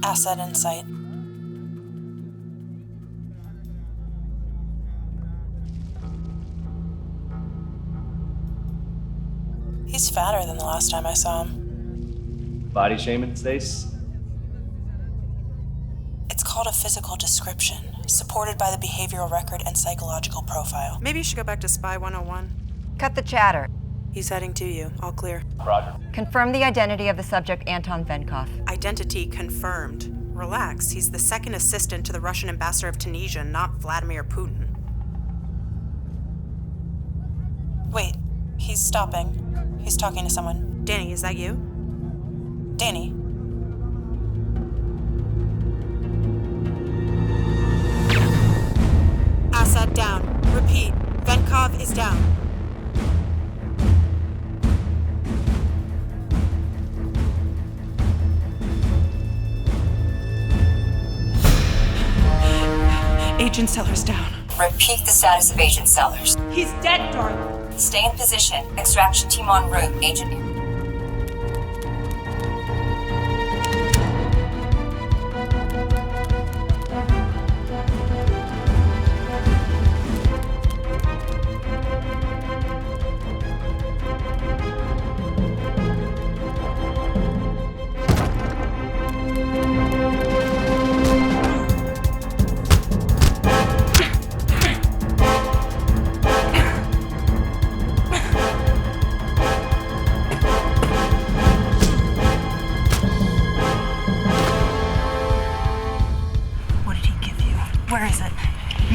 Asset in sight. He's fatter than the last time I saw him. Body shaming, Stace? It's called a physical description, supported by the behavioral record and psychological profile. Maybe you should go back to Spy 101. Cut the chatter. He's heading to you. All clear. Roger. Confirm the identity of the subject, Anton Venkov. Identity confirmed. Relax. He's the second assistant to the Russian ambassador of Tunisia, not Vladimir Putin. Wait. He's stopping. He's talking to someone. Danny, is that you? Danny? Assad down. Repeat. Venkov is down. Agent Sellers down. Repeat the status of Agent Sellers. He's dead, darling. Stay in position. Extraction team en route, Agent.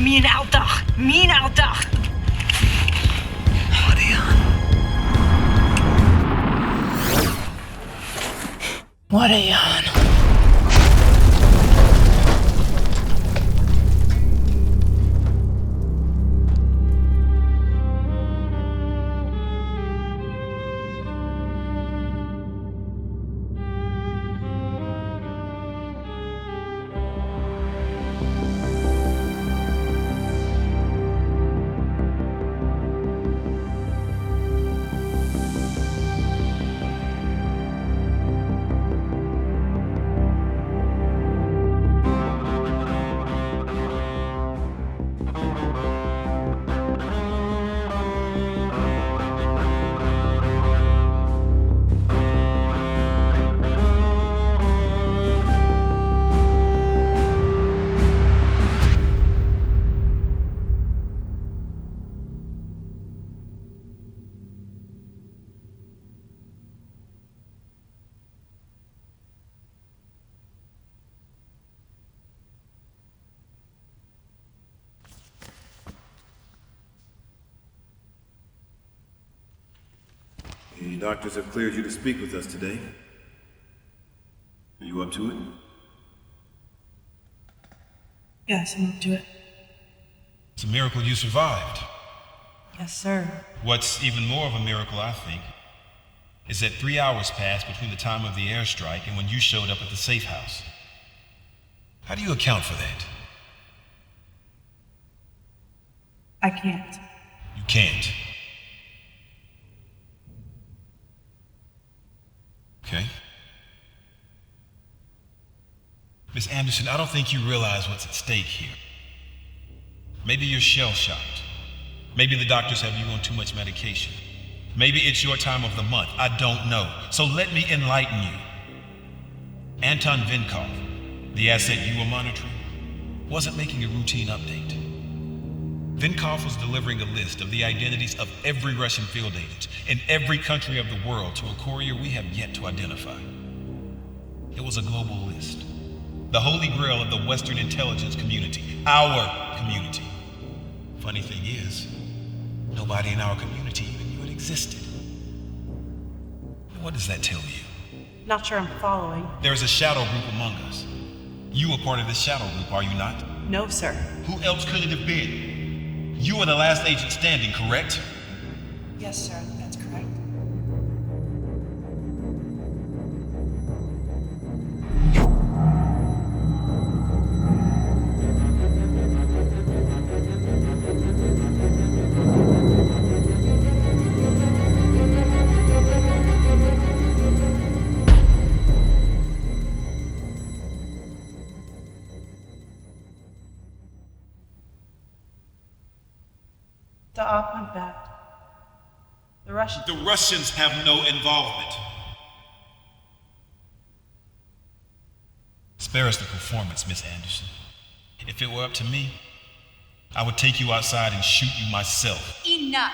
Min aldag! Min aldag! What a yawn. The doctors have cleared you to speak with us today. Are you up to it? Yes, I'm up to it. It's a miracle you survived. Yes, sir. What's even more of a miracle, I think, is that 3 hours passed between the time of the airstrike and when you showed up at the safe house. How do you account for that? I can't. You can't. Okay. Miss Anderson, I don't think you realize what's at stake here. Maybe you're shell-shocked. Maybe the doctors have you on too much medication. Maybe it's your time of the month. I don't know. So let me enlighten you. Anton Venkov, the asset you were monitoring, wasn't making a routine update. Venkov was delivering a list of the identities of every Russian field agent in every country of the world to a courier we have yet to identify. It was a global list. The holy grail of the Western intelligence community. Our community. Funny thing is, nobody in our community even knew it existed. What does that tell you? Not sure I'm following. There's a shadow group among us. You are part of this shadow group, are you not? No, sir. Who else could it have been? You are the last agent standing, correct? Yes, sir. That's correct. Da combat. The Russians. The Russians have no involvement. Spare us the performance, Miss Anderson. If it were up to me, I would take you outside and shoot you myself. Enough!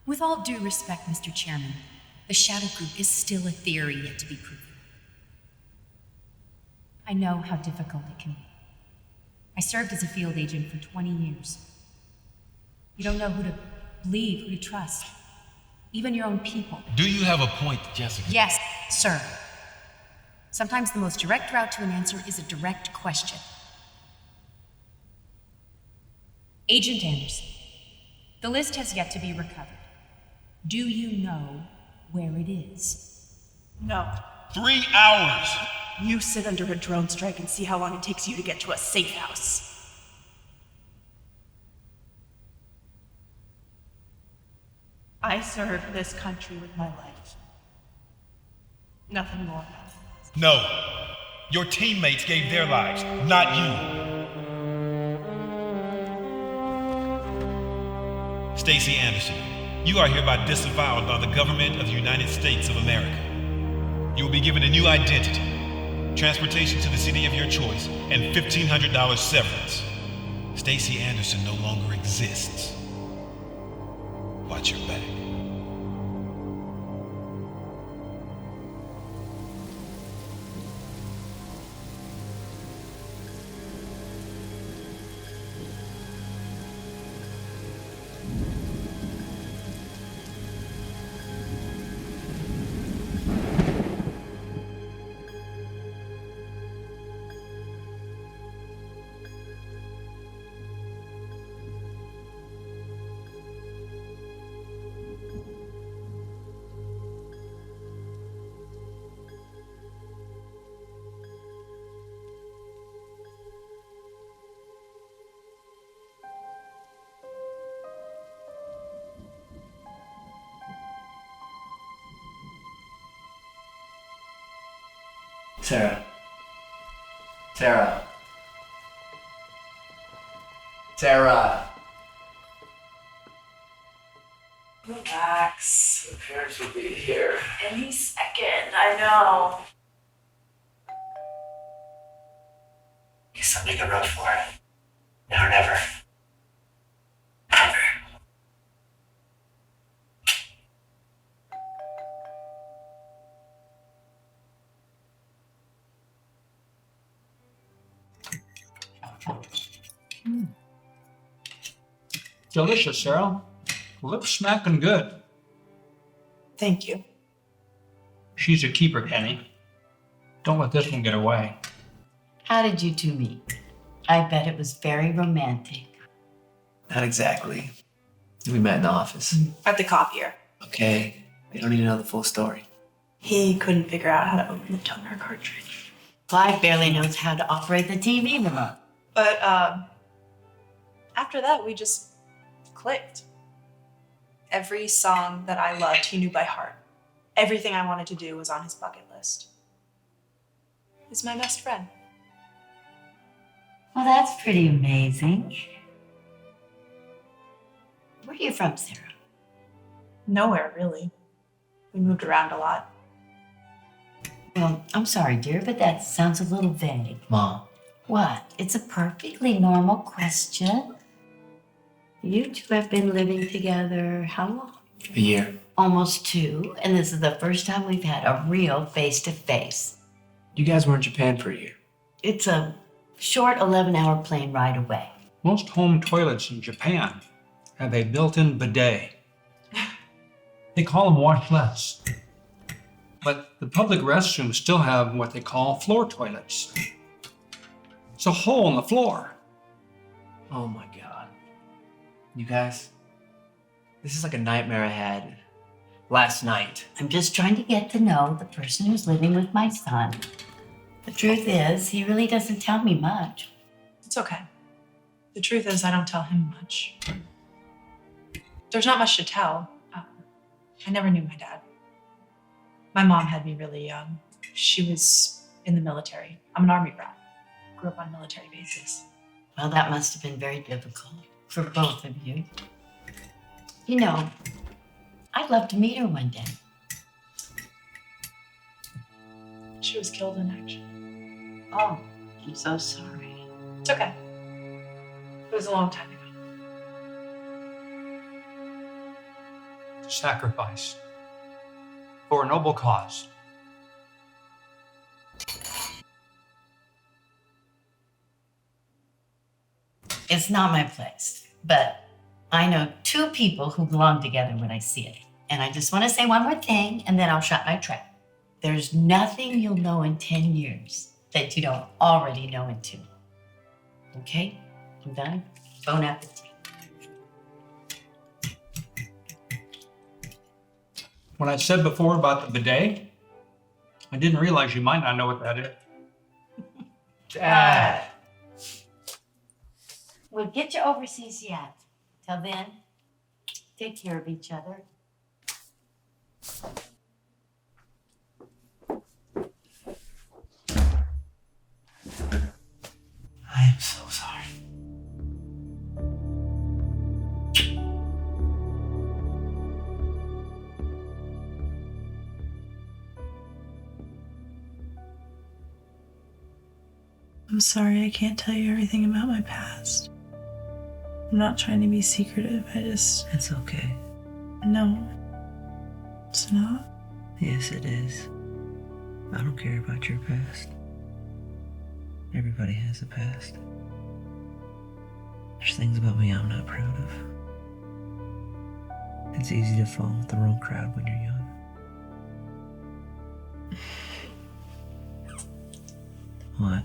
With all due respect, Mr. Chairman, the Shadow Group is still a theory yet to be proven. I know how difficult it can be. I served as a field agent for 20 years. You don't know who to believe, who to trust. Even your own people. Do you have a point, Jessica? Yes, sir. Sometimes the most direct route to an answer is a direct question. Agent Anderson, the list has yet to be recovered. Do you know where it is? No. 3 hours! You sit under a drone strike and see how long it takes you to get to a safe house. I served this country with my life. Nothing more. No. Your teammates gave their lives, not you. Stacey Anderson, you are hereby disavowed by the government of the United States of America. You will be given a new identity, transportation to the city of your choice, and $1,500 severance. Stacey Anderson no longer exists. Watch your back. Sarah. Sarah. Sarah. Relax. The parents will be here. Any second, I know. Guess I'll make a run for it. Now or never. Never. Delicious, Sarah. Lips smacking good. Thank you. She's a keeper, Penny. Don't let this one get away. How did you two meet? I bet it was very romantic. Not exactly. We met in the office. At the copier. Okay, they don't need to know the full story. He couldn't figure out how to open the toner cartridge. Clive barely knows how to operate the TV remote. But, after that, we just clicked. Every song that I loved, he knew by heart. Everything I wanted to do was on his bucket list. He's my best friend. Well, that's pretty amazing. Where are you from, Sarah? Nowhere, really. We moved around a lot. Well, I'm sorry, dear, but that sounds a little vague. Mom. What? It's a perfectly normal question. You two have been living together how long? A year. Almost 2, and this is the first time we've had a real face-to-face. You guys were in Japan for a year. It's a short 11-hour plane ride away. Most home toilets in Japan have a built-in bidet. They call them washlets. But the public restrooms still have what they call floor toilets. It's a hole in the floor. Oh my god. You guys, this is like a nightmare I had last night. I'm just trying to get to know the person who's living with my son. The truth is, he really doesn't tell me much. It's okay. The truth is, I don't tell him much. There's not much to tell. I never knew my dad. My mom had me really young. She was in the military. I'm an Army brat. Grew up on military bases. Well, that must have been very difficult. for both of you. You know, I'd love to meet her one day. She was killed in action. Oh, I'm so sorry. It's okay. It was a long time ago. Sacrifice for a noble cause. It's not my place, but I know two people who belong together when I see it. And I just want to say one more thing, and then I'll shut my trap. There's nothing you'll know in 10 years that you don't already know in 2. Okay? I'm done. Bon appetit. When I said before about the bidet, I didn't realize you might not know what that is. Dad. We'll get you overseas yet. Till then, take care of each other. I am so sorry. I'm sorry I can't tell you everything about my past. I'm not trying to be secretive. It's okay. No. It's not. Yes, it is. I don't care about your past. Everybody has a past. There's things about me I'm not proud of. It's easy to fall with the wrong crowd when you're young. What?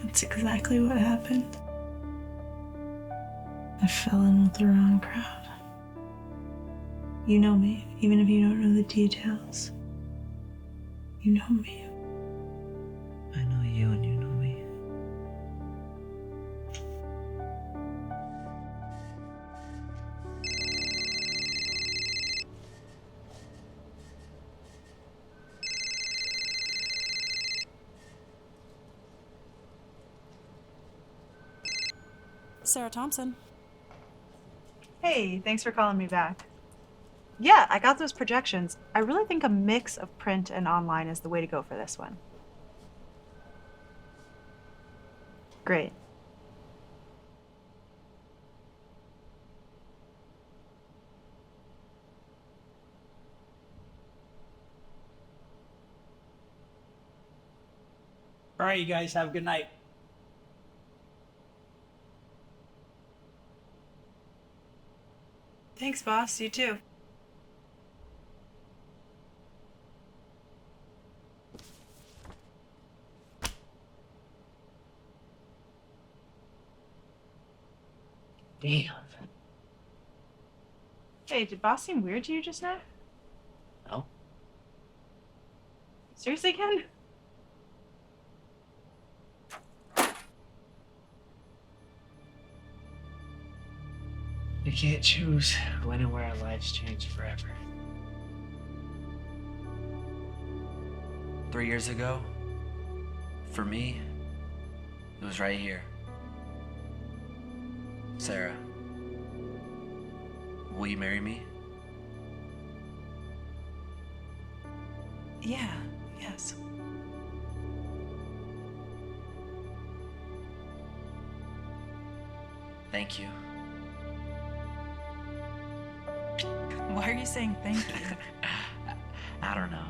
That's exactly what happened. I fell in with the wrong crowd. You know me, even if you don't know the details. You know me. I know you and you know me. Sarah Thompson. Hey, thanks for calling me back. Yeah, I got those projections. I really think a mix of print and online is the way to go for this one. Great. All right, you guys have a good night. Thanks, boss. You too. Damn. Hey, did boss seem weird to you just now? No. Seriously, Ken? We can't choose when and where our lives change forever. 3 years ago, for me, it was right here. Sarah, will you marry me? Yeah, yes. Thank you. Why are you saying thank you? I don't know.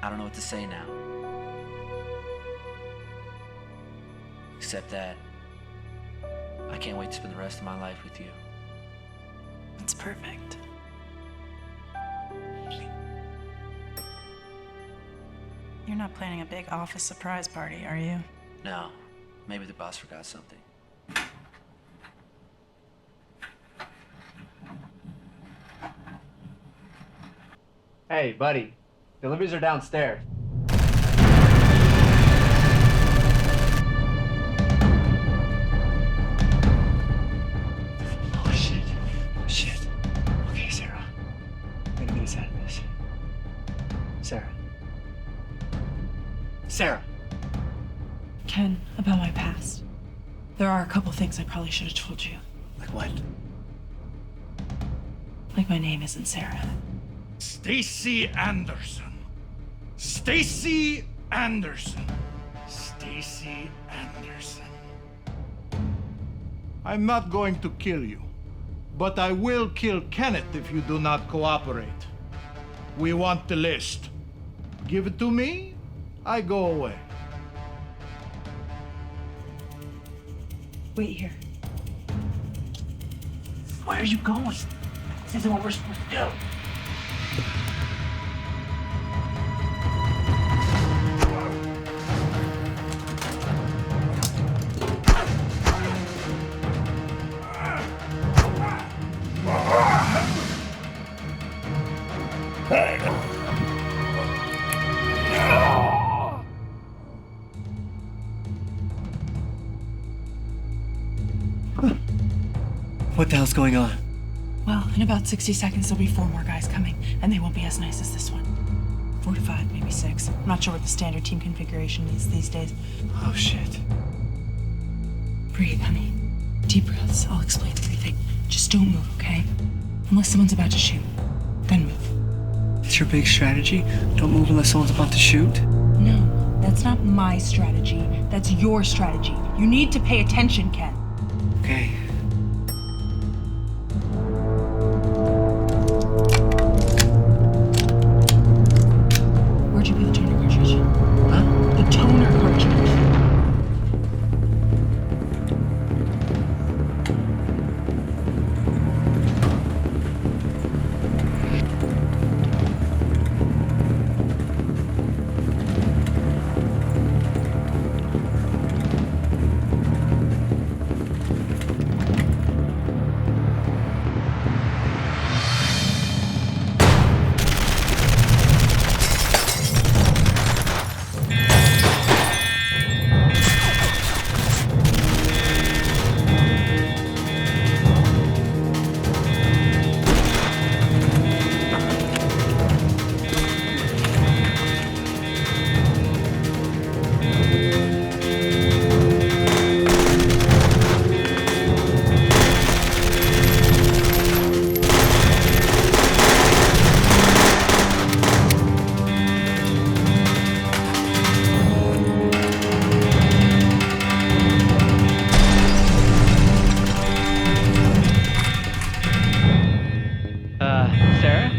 I don't know what to say now. Except that I can't wait to spend the rest of my life with you. It's perfect. You're not planning a big office surprise party, are you? No, maybe the boss forgot something. Hey, buddy. Deliveries are downstairs. Oh, shit. Shit. Okay, Sarah. We gotta get us out of this. Sarah. Sarah! Ken, about my past. There are a couple things I probably should have told you. Like what? Like my name isn't Sarah. Stacy Anderson. Stacy Anderson. Stacy Anderson. I'm not going to kill you, but I will kill Kenneth if you do not cooperate. We want the list. Give it to me, I go away. Wait here. Where are you going? This isn't what we're supposed to do. What the hell's going on? Well, in about 60 seconds, there'll be 4 more guys coming, and they won't be as nice as this one. 4 to 5, maybe 6. I'm not sure what the standard team configuration is these days. Oh, shit. Breathe, honey. Deep breaths. I'll explain everything. Just don't move, okay? Unless someone's about to shoot. Then move. It's your big strategy? Don't move unless someone's about to shoot? No, that's not my strategy. That's your strategy. You need to pay attention, Ken. Okay. Where'd you put the toner cartridge? Huh? The toner cartridge. Sarah?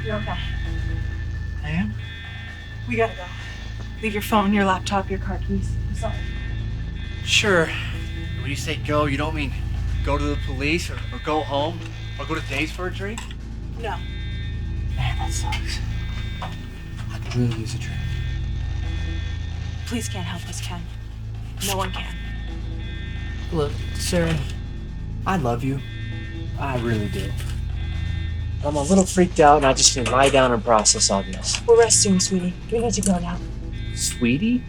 You're okay. I am? We gotta go. Leave your phone, your laptop, your car keys. I'm sorry. Sure. When you say go, you don't mean go to the police or go home or go to Dave's for a drink? No. Man, that sucks. I could really use a drink. Please can't help us, Ken. No one can. Look, Sarah, I love you. I really do. I'm a little freaked out and I just need to lie down and process all this. We're resting, sweetie. We need to go now. Sweetie?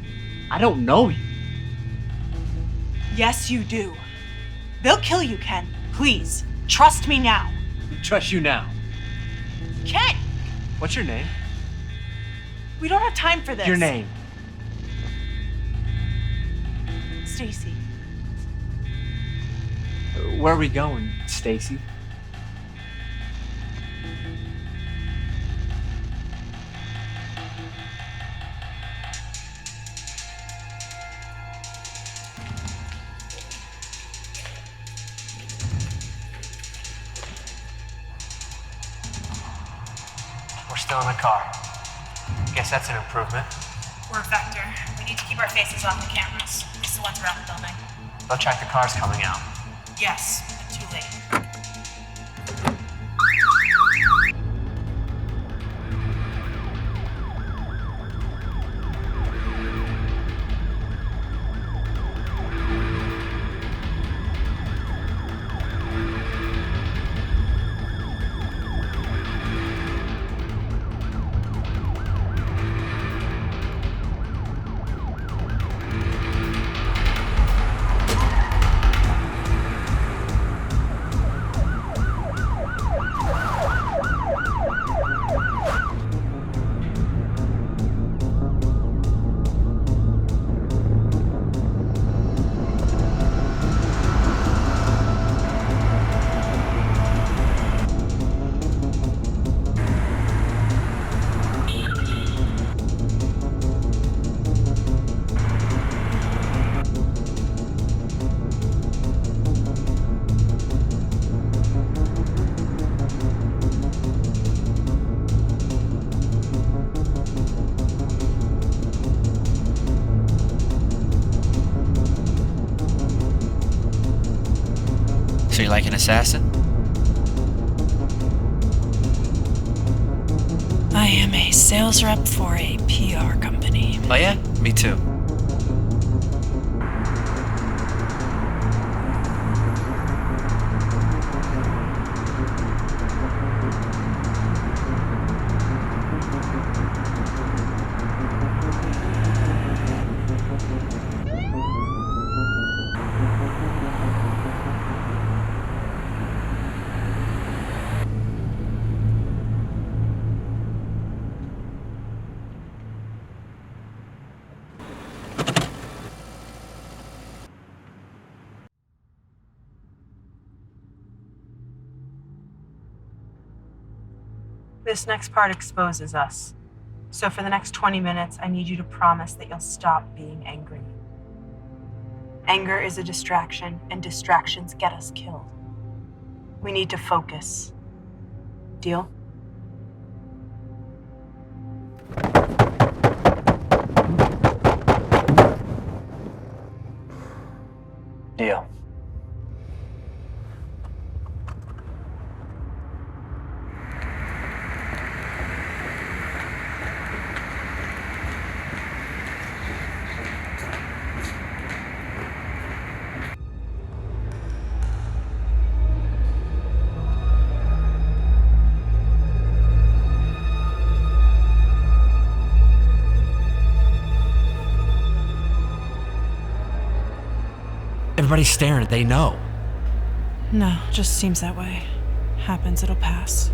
I don't know you. Yes, you do. They'll kill you, Ken. Please. Trust me now. Trust you now. Ken! What's your name? We don't have time for this. Your name. Stacy. Where are we going, Stacy? We're still in the car. Guess that's an improvement. We're a vector. We need to keep our faces off the cameras. At least the ones around the building. They'll track the cars coming out. Yes, but too late. Like an assassin? I am a sales rep for a PR company. Oh yeah? Me too. This next part exposes us. So for the next 20 minutes, I need you to promise that you'll stop being angry. Anger is a distraction, and distractions get us killed. We need to focus. Deal? Deal. Everybody's staring. They know. No, just seems that way. Happens, it'll pass.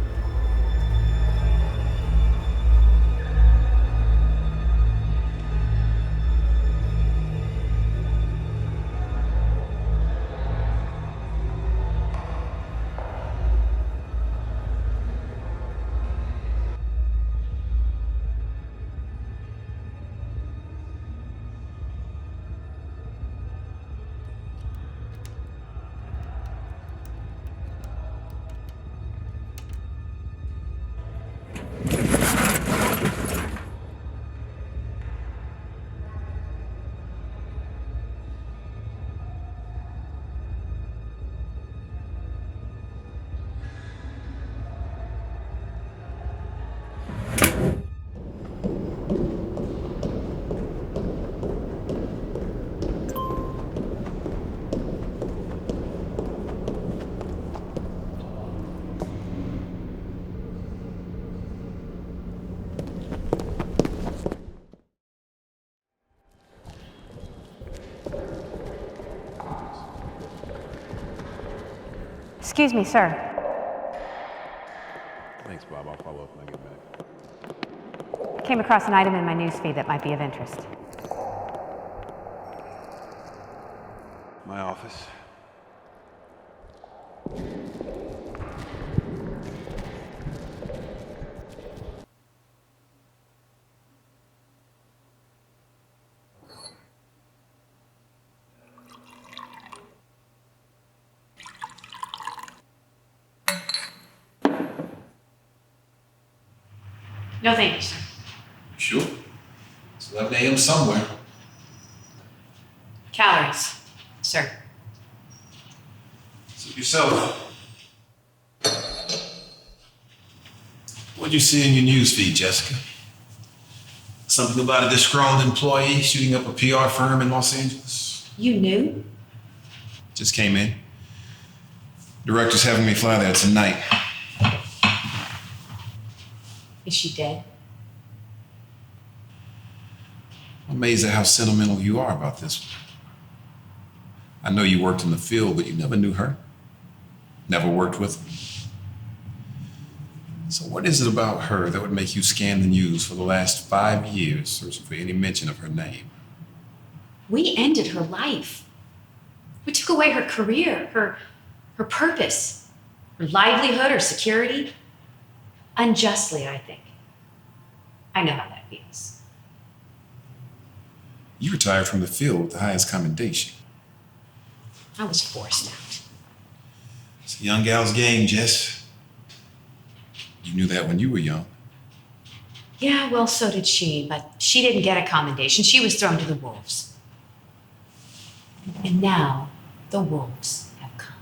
Excuse me, sir. Thanks, Bob. I'll follow up when I get back. Came across an item in my newsfeed that might be of interest. My office. No, thank you, sir. Sure. It's 11 a.m. somewhere. Calories, sir. Suit yourself. What'd you see in your news feed, Jessica? Something about a disgruntled employee shooting up a PR firm in Los Angeles? You knew? Just came in. Director's having me fly there tonight. Is she dead? I'm amazed at how sentimental you are about this one. I know you worked in the field, but you never knew her. Never worked with her. So what is it about her that would make you scan the news for the last 5 years, searching for any mention of her name? We ended her life. We took away her career, her purpose, her livelihood, her security. Unjustly, I think. I know how that feels. You retired from the field with the highest commendation. I was forced out. It's a young gal's game, Jess. You knew that when you were young. Yeah, well, so did she, but she didn't get a commendation. She was thrown to the wolves. And now, the wolves have come.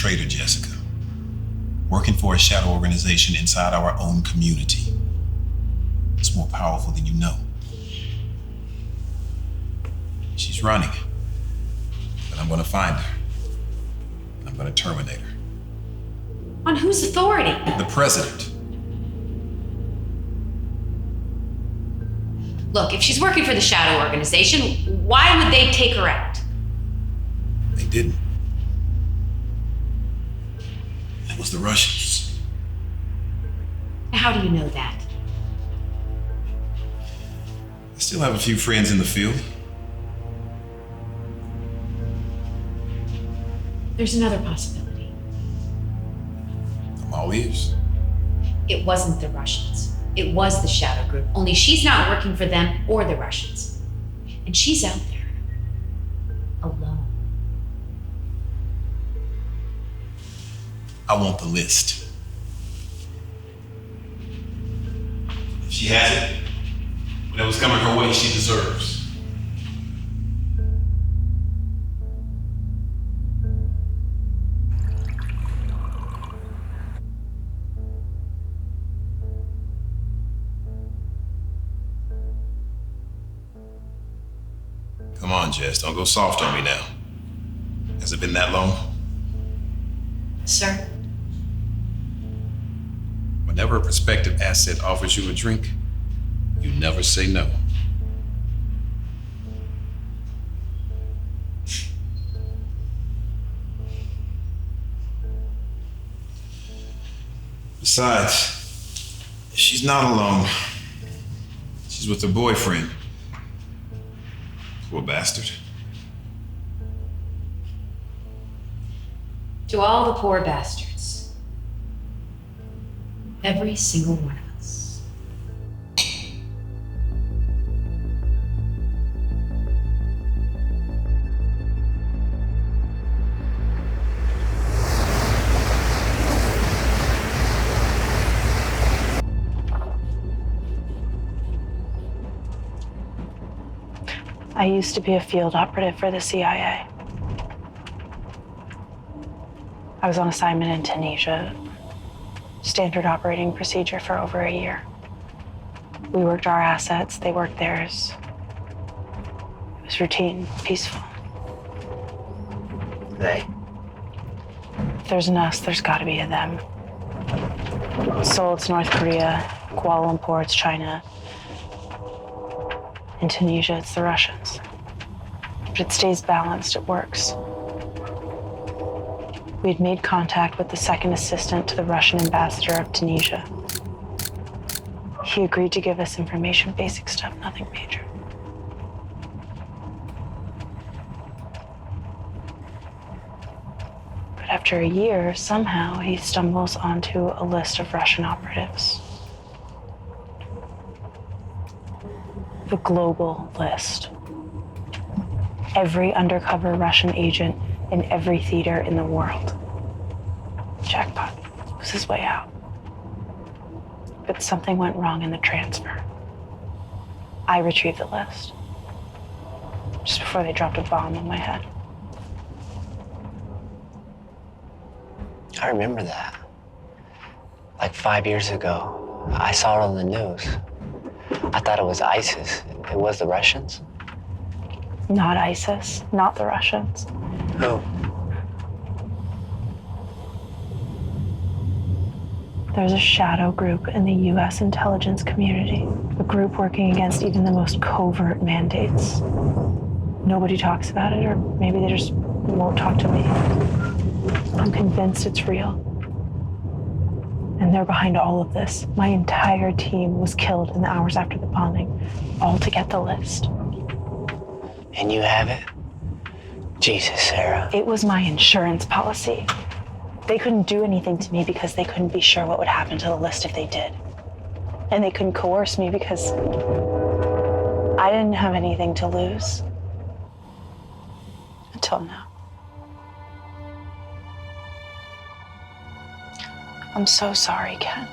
traitor, Jessica. Working for a shadow organization inside our own community. It's more powerful than you know. She's running. But I'm gonna find her. And I'm gonna terminate her. On whose authority? The president. Look, if she's working for the shadow organization, why would they take her out? They didn't. It was the Russians. How do you know that? I still have a few friends in the field. There's another possibility. I'm all ears. It wasn't the Russians. It was the shadow group. Only she's not working for them or the Russians. And she's out there. Alone. I want the list. If she has it, whatever's coming her way, she deserves. Come on, Jess, don't go soft on me now. Has it been that long? Sir? Whenever a prospective asset offers you a drink, you never say no. Besides, she's not alone. She's with her boyfriend. Poor bastard. To all the poor bastards. Every single one of us. I used to be a field operative for the CIA. I was on assignment in Tunisia. Standard operating procedure for over a year. We worked our assets, they worked theirs. It was routine, peaceful. They? If there's an us, there's gotta be a them. Seoul, it's North Korea. Kuala Lumpur, it's China. In Tunisia, it's the Russians. But it stays balanced, it works. We had made contact with the second assistant to the Russian ambassador of Tunisia. He agreed to give us information, basic stuff, nothing major. But after a year, somehow he stumbles onto a list of Russian operatives. The global list. Every undercover Russian agent in every theater in the world. Jackpot. It was his way out. But something went wrong in the transfer. I retrieved the list. Just before they dropped a bomb on my head. I remember that. Like 5 years ago, I saw it on the news. I thought it was ISIS. It was the Russians? Not ISIS, not the Russians. Who? There's a shadow group in the US intelligence community, a group working against even the most covert mandates. Nobody talks about it, or maybe they just won't talk to me. I'm convinced it's real. And they're behind all of this. My entire team was killed in the hours after the bombing, all to get the list. And you have it? Jesus, Sarah. It was my insurance policy. They couldn't do anything to me because they couldn't be sure what would happen to the list if they did. And they couldn't coerce me because I didn't have anything to lose. Until now. I'm so sorry, Ken.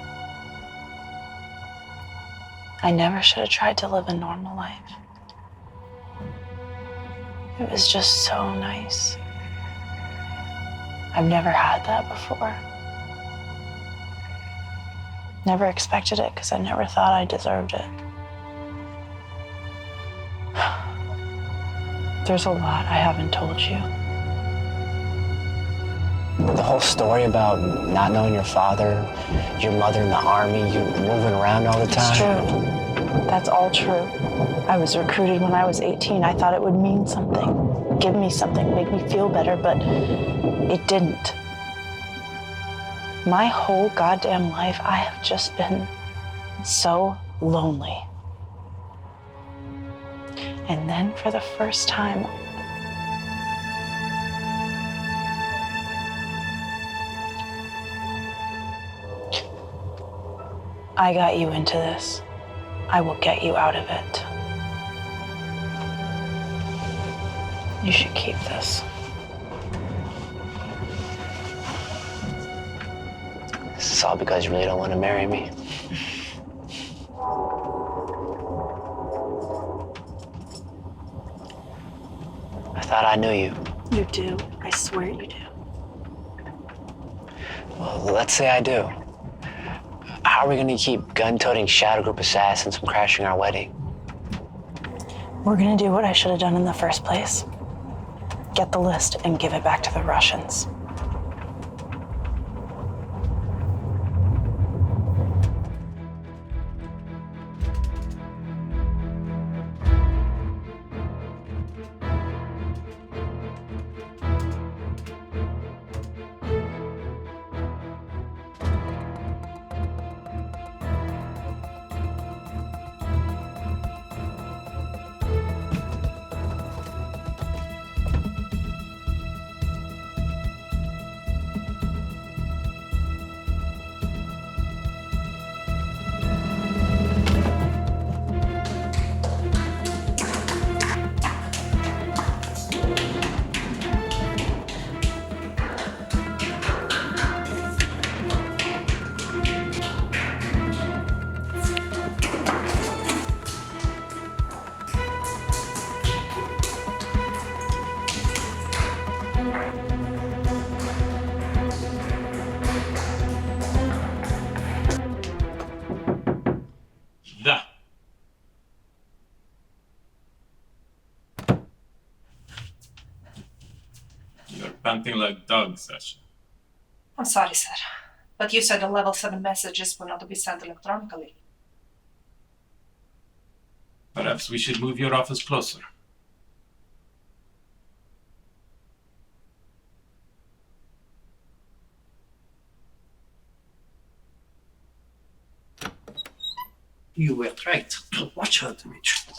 I never should have tried to live a normal life. It was just so nice. I've never had that before. Never expected it because I never thought I deserved it. There's a lot I haven't told you. The whole story about not knowing your father, your mother in the army, you moving around all the time. It's true. That's all true. I was recruited when I was 18. I thought it would mean something, give me something, make me feel better, but it didn't. My whole goddamn life, I have just been so lonely. And then for the first time, I got you into this. I will get you out of it. You should keep this. This is all because you really don't want to marry me. I thought I knew you. You do. I swear you do. Well, let's say I do. How are we going to keep gun-toting Shadow Group assassins from crashing our wedding? We're gonna do what I should have done in the first place. Get the list and give it back to the Russians. Da. You're panting like dogs, Sasha. I'm sorry, sir. But you said the level 7 messages were not to be sent electronically. Perhaps we should move your office closer. You were right. Watch her, Dimitri.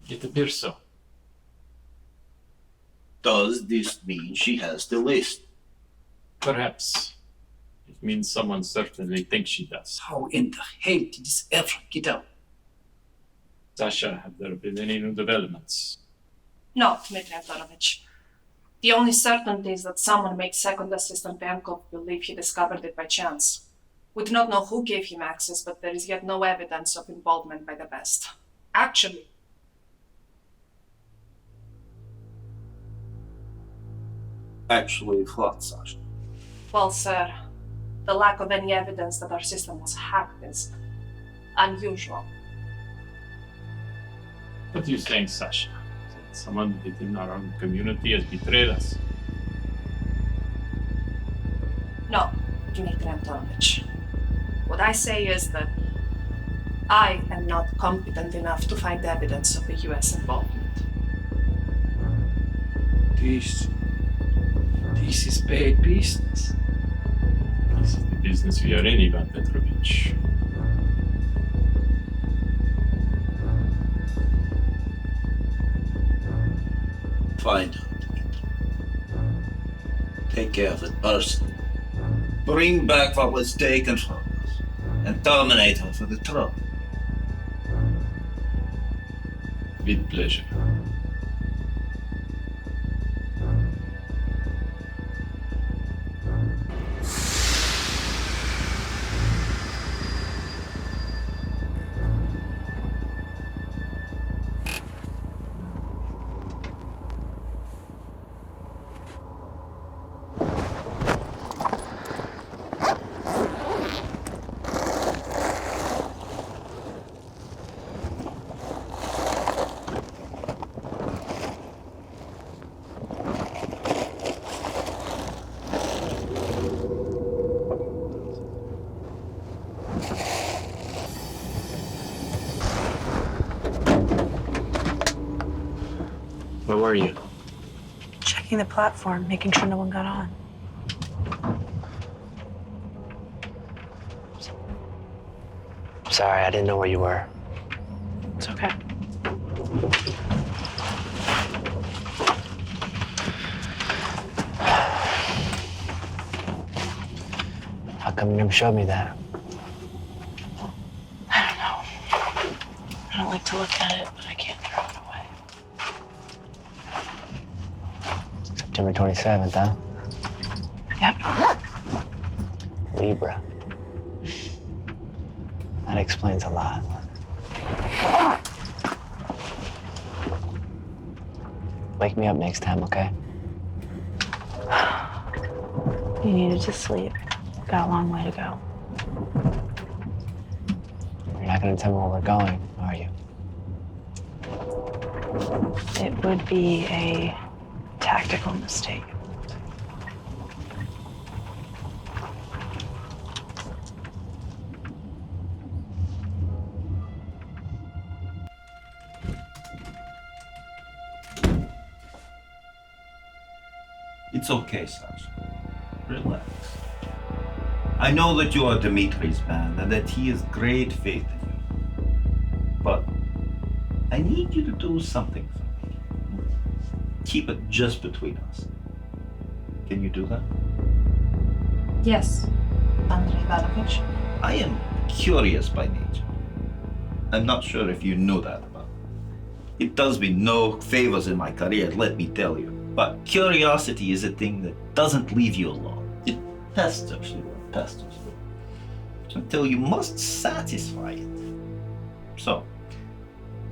It appears so. Does this mean she has the list? Perhaps. It means someone certainly thinks she does. How in the hell did this ever get out? Sasha, have there been any new developments? No, Dmitry Antonovich. The only certainty is that someone made Second Assistant Vankov believe he discovered it by chance. We do not know who gave him access, but there is yet no evidence of involvement by the best. Actually, Actually, what, Sasha? well, sir, the lack of any evidence that our system was hacked is unusual. What are you saying, Sasha? That someone within our own community has betrayed us? No, Dmitry Antonovich. What I say is that I am not competent enough to find evidence of the US involvement. This is bad business. This is the business we are in, Ivan Petrovich. Find her. Take care of it personally. Bring back what was taken from us and terminate her for the trouble. With pleasure. were you? Checking the platform, making sure no one got on. Sorry, I didn't know where you were. It's okay. How come you never showed me that? I don't know. I don't like to look at it, but I can't throw it away. September 27th, huh? Yep. Libra. That explains a lot. Wake me up next time, okay? You needed to sleep. Got a long way to go. You're not gonna tell me where we're going, are you? It would be a tactical mistake. It's okay, Sasha. Relax. I know that you are Dimitri's man and that he has great faith in you. But I need you to do something for me. Keep it just between us. Can you do that? Yes, Andrei Ivanovich. I am curious by nature. I'm not sure if you know that about me. It does me no favors in my career, let me tell you. But curiosity is a thing that doesn't leave you alone. It pesters you and pesters you until you must satisfy it. So,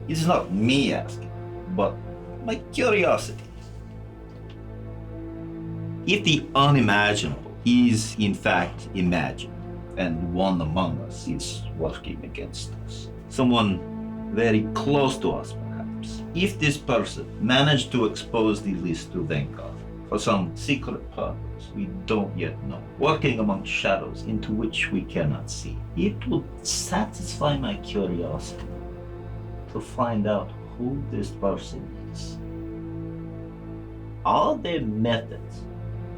it's not me asking, but my curiosity. If the unimaginable is in fact imagined, and one among us is working against us, someone very close to us perhaps, if this person managed to expose the list to Venkov for some secret purpose we don't yet know, working among shadows into which we cannot see, it would satisfy my curiosity to find out who this person is. Are there methods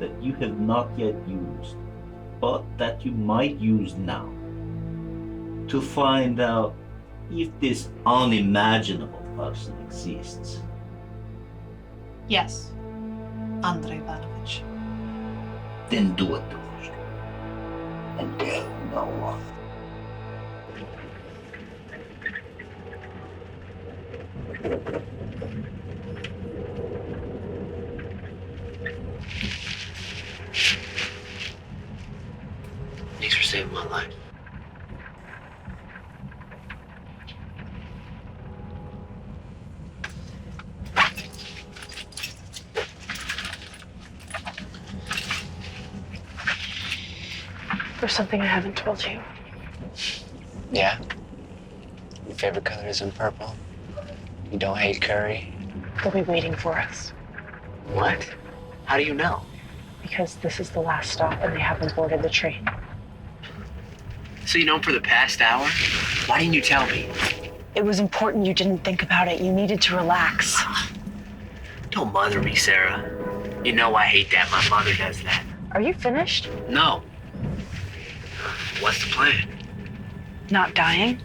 that you have not yet used, but that you might use now, to find out if this unimaginable person exists? Yes, Andrei Ivanovich. Then do it, Dvorak. And tell no one. Thanks for saving my life. There's something I haven't told you. Yeah? Your favorite color is in purple? You don't hate curry? They'll be waiting for us. What? How do you know? Because this is the last stop and they haven't boarded the train. So you know for the past hour? Why didn't you tell me? It was important you didn't think about it. You needed to relax. Don't mother me, Sarah. You know I hate that. My mother does that. Are you finished? No. What's the plan? Not dying?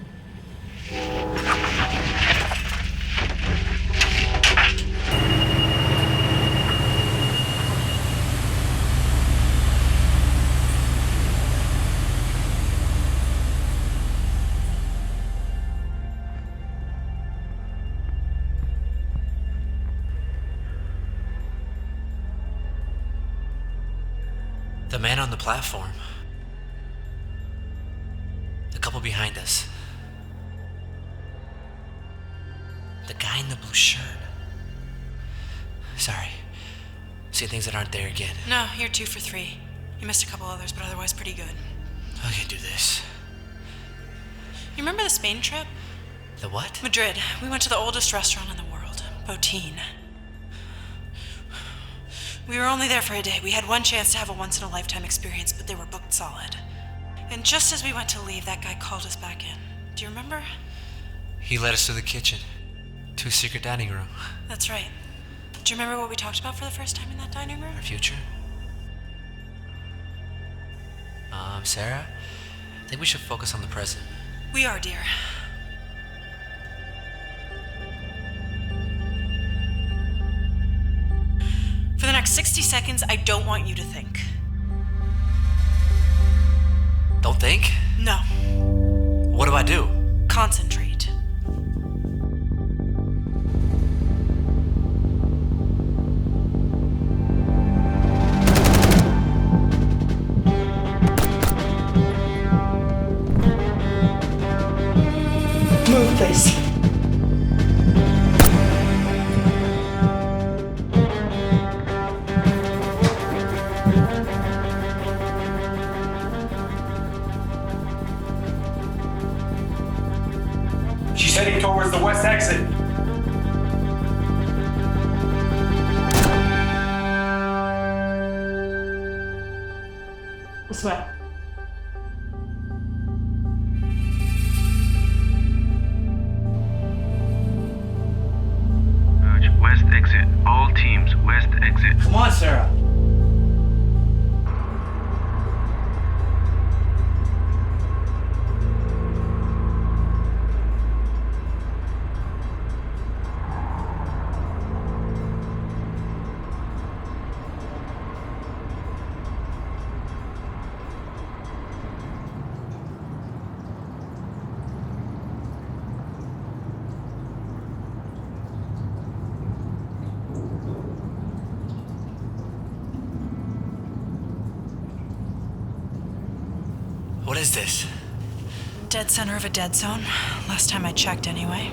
The man on the platform. The couple behind us. The guy in the blue shirt. Sorry. See things that aren't there again. No, you're 2 for 3. You missed a couple others, but otherwise pretty good. I can't do this. You remember the Spain trip? The what? Madrid. We went to the oldest restaurant in the world, Botín. We were only there for a day. We had one chance to have a once-in-a-lifetime experience, but they were booked solid. And just as we went to leave, that guy called us back in. Do you remember? He led us to the kitchen. To a secret dining room. That's right. Do you remember what we talked about for the first time in that dining room? Our future? Sarah, I think we should focus on the present. We are, dear. For the next 60 seconds, I don't want you to think. Don't think? No. What do I do? Concentrate. Move, please. She's heading towards the west exit. This way. West exit. All teams, west exit. Come on, Sarah. What is this? Dead center of a dead zone. Last time I checked, anyway.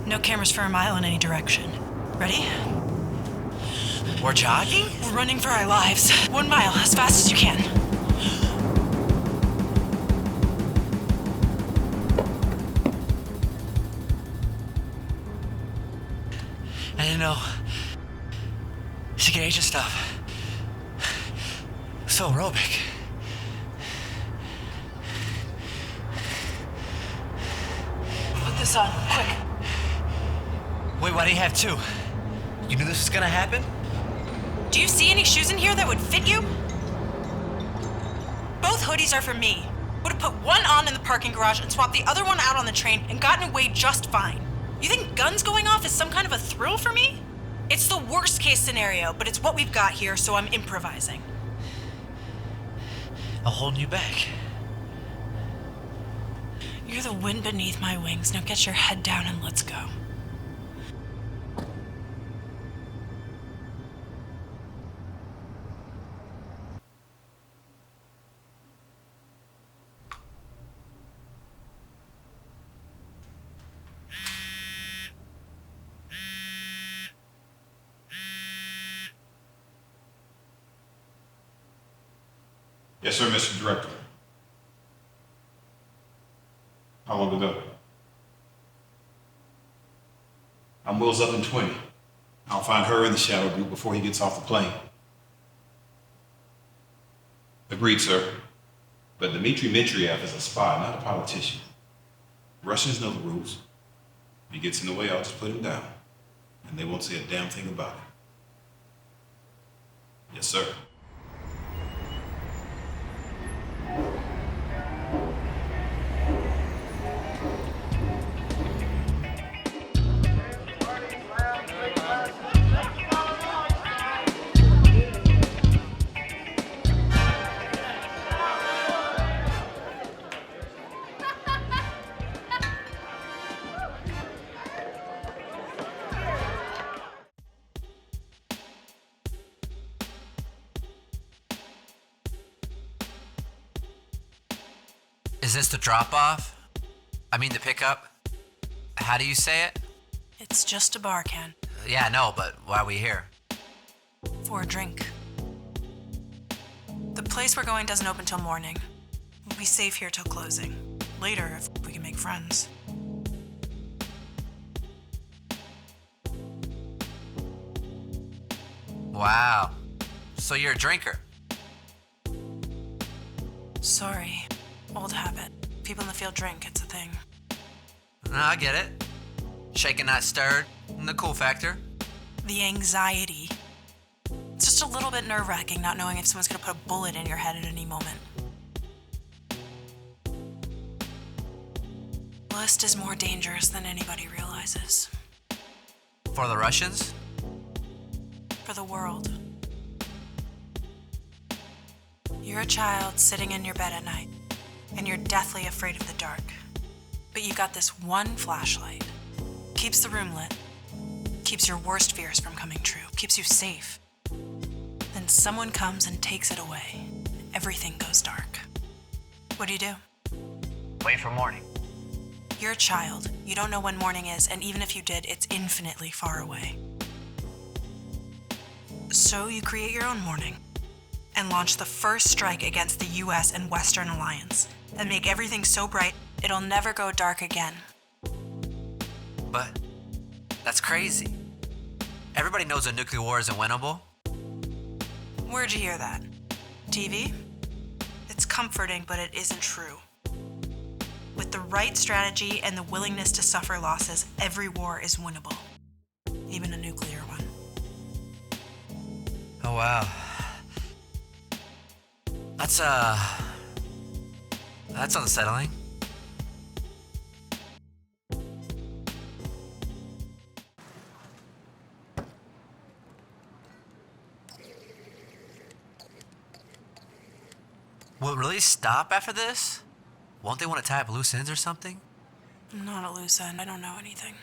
No cameras for a mile in any direction. Ready? We're jogging? We're running for our lives. 1 mile, as fast as you can. I didn't know. Secret agent stuff. So aerobic. Put this on, quick. Wait, why do you have two? You knew this was gonna happen? Do you see any shoes in here that would fit you? Both hoodies are for me. Would have put one on in the parking garage and swapped the other one out on the train and gotten away just fine. You think guns going off is some kind of a thrill for me? It's the worst case scenario, but it's what we've got here, so I'm improvising. I'll hold you back. You're the wind beneath my wings. Now get your head down and let's go. Yes, sir, Mr. Director. How long ago? I'm Will's up in 20. I'll find her in the shadow group before he gets off the plane. Agreed, sir. But Dmitry Mitriev is a spy, not a politician. Russians know the rules. If he gets in the way, I'll just put him down. And they won't say a damn thing about it. Yes, sir. Is this the drop-off? I mean the pickup? How do you say it? It's just a bar, Ken. Yeah, I know, but why are we here? For a drink. The place we're going doesn't open till morning. We'll be safe here till closing. Later, if we can make friends. Wow. So you're a drinker? Sorry. Old habit. People in the field drink, it's a thing. No, I get it. Shaken, not stirred. The cool factor. The anxiety. It's just a little bit nerve-wracking not knowing if someone's gonna put a bullet in your head at any moment. List is more dangerous than anybody realizes. For the Russians? For the world. You're a child sitting in your bed at night, and you're deathly afraid of the dark. But you got this one flashlight. Keeps the room lit. Keeps your worst fears from coming true. Keeps you safe. Then someone comes and takes it away. Everything goes dark. What do? Wait for morning. You're a child. You don't know when morning is, and even if you did, it's infinitely far away. So you create your own morning and launch the first strike against the US and Western Alliance and make everything so bright it'll never go dark again. But that's crazy. Everybody knows a nuclear war isn't winnable. Where'd you hear that? TV? It's comforting, but it isn't true. With the right strategy and the willingness to suffer losses, every war is winnable. Even a nuclear one. Oh, wow. That's unsettling. Will it really stop after this? Won't they want to tie up loose ends or something? I'm not a loose end. I don't know anything.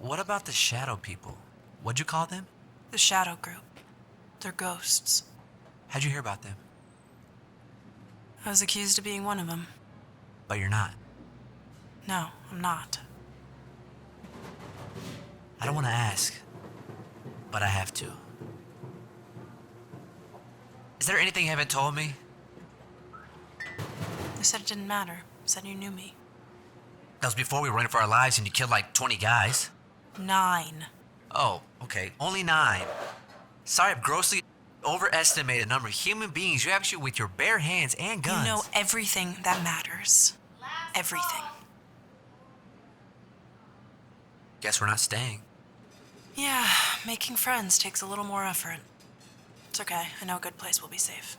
What about the shadow people? What'd you call them? The shadow group. They're ghosts. How'd you hear about them? I was accused of being one of them. But you're not. No, I'm not. I don't want to ask, but I have to. Is there anything you haven't told me? You said it didn't matter. You said you knew me. That was before we were running for our lives and you killed like 20 guys. 9. Oh, okay. Only 9. Sorry, I've grossly overestimated the number of human beings you have to shoot with your bare hands and guns. You know everything that matters. Everything. Guess we're not staying. Yeah, making friends takes a little more effort. It's okay. I know a good place will be safe.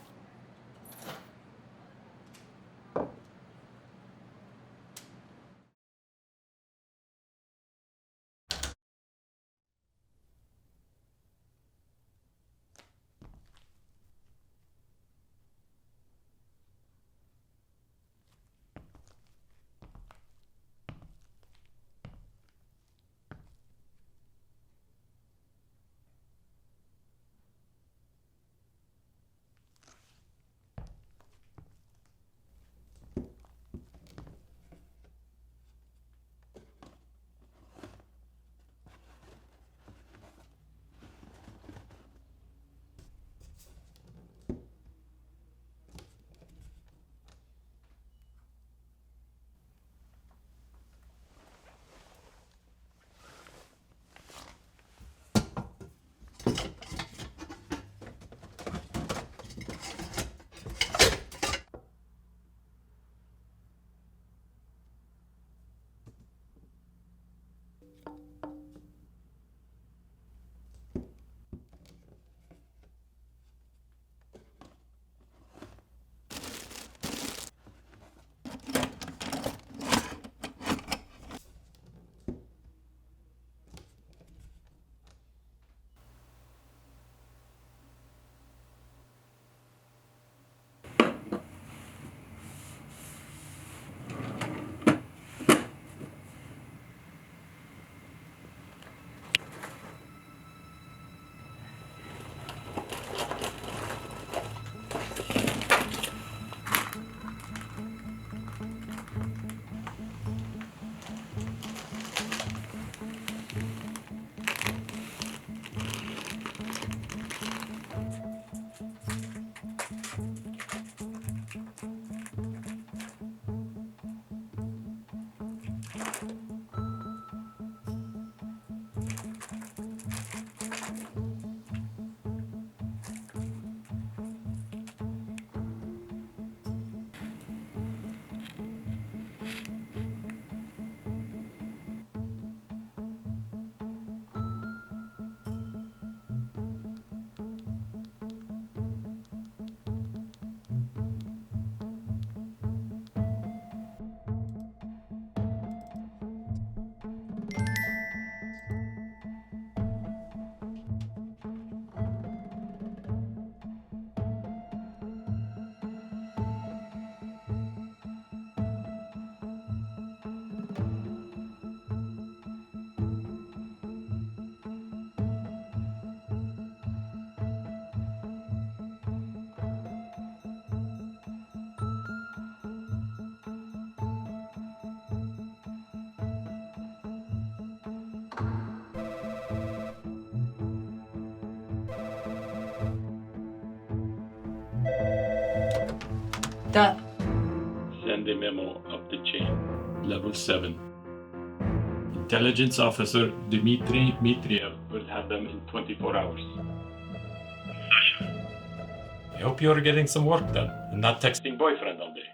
Done. Send a memo up the chain. Level 7. Intelligence Officer Dmitry Mitriev will have them in 24 hours. Sasha, I hope you're getting some work done and not texting boyfriend all day.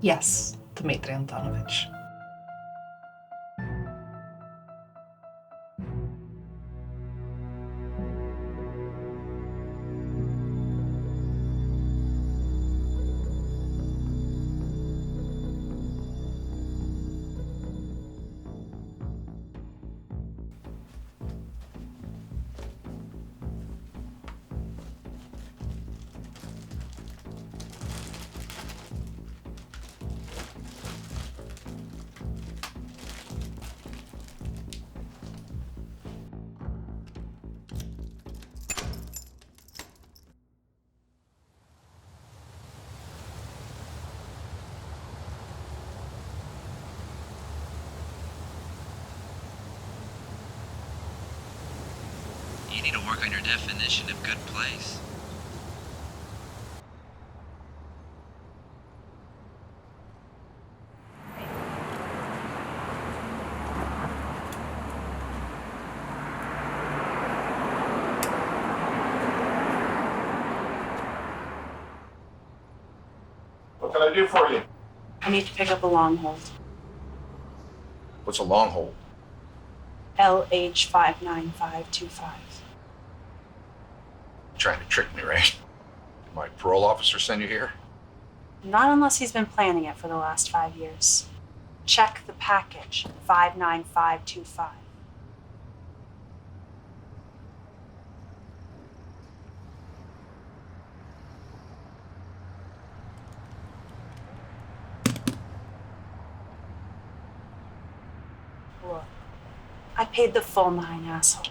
Yes, Dmitry Antonovich. You need to work on your definition of good place. What can I do for you? I need to pick up a long hold. What's a long hold? LH59525. Trying to trick me, right? Did my parole officer send you here? Not unless he's been planning it for the last 5 years. Check the package, 59525. Look, I paid the full 9, asshole.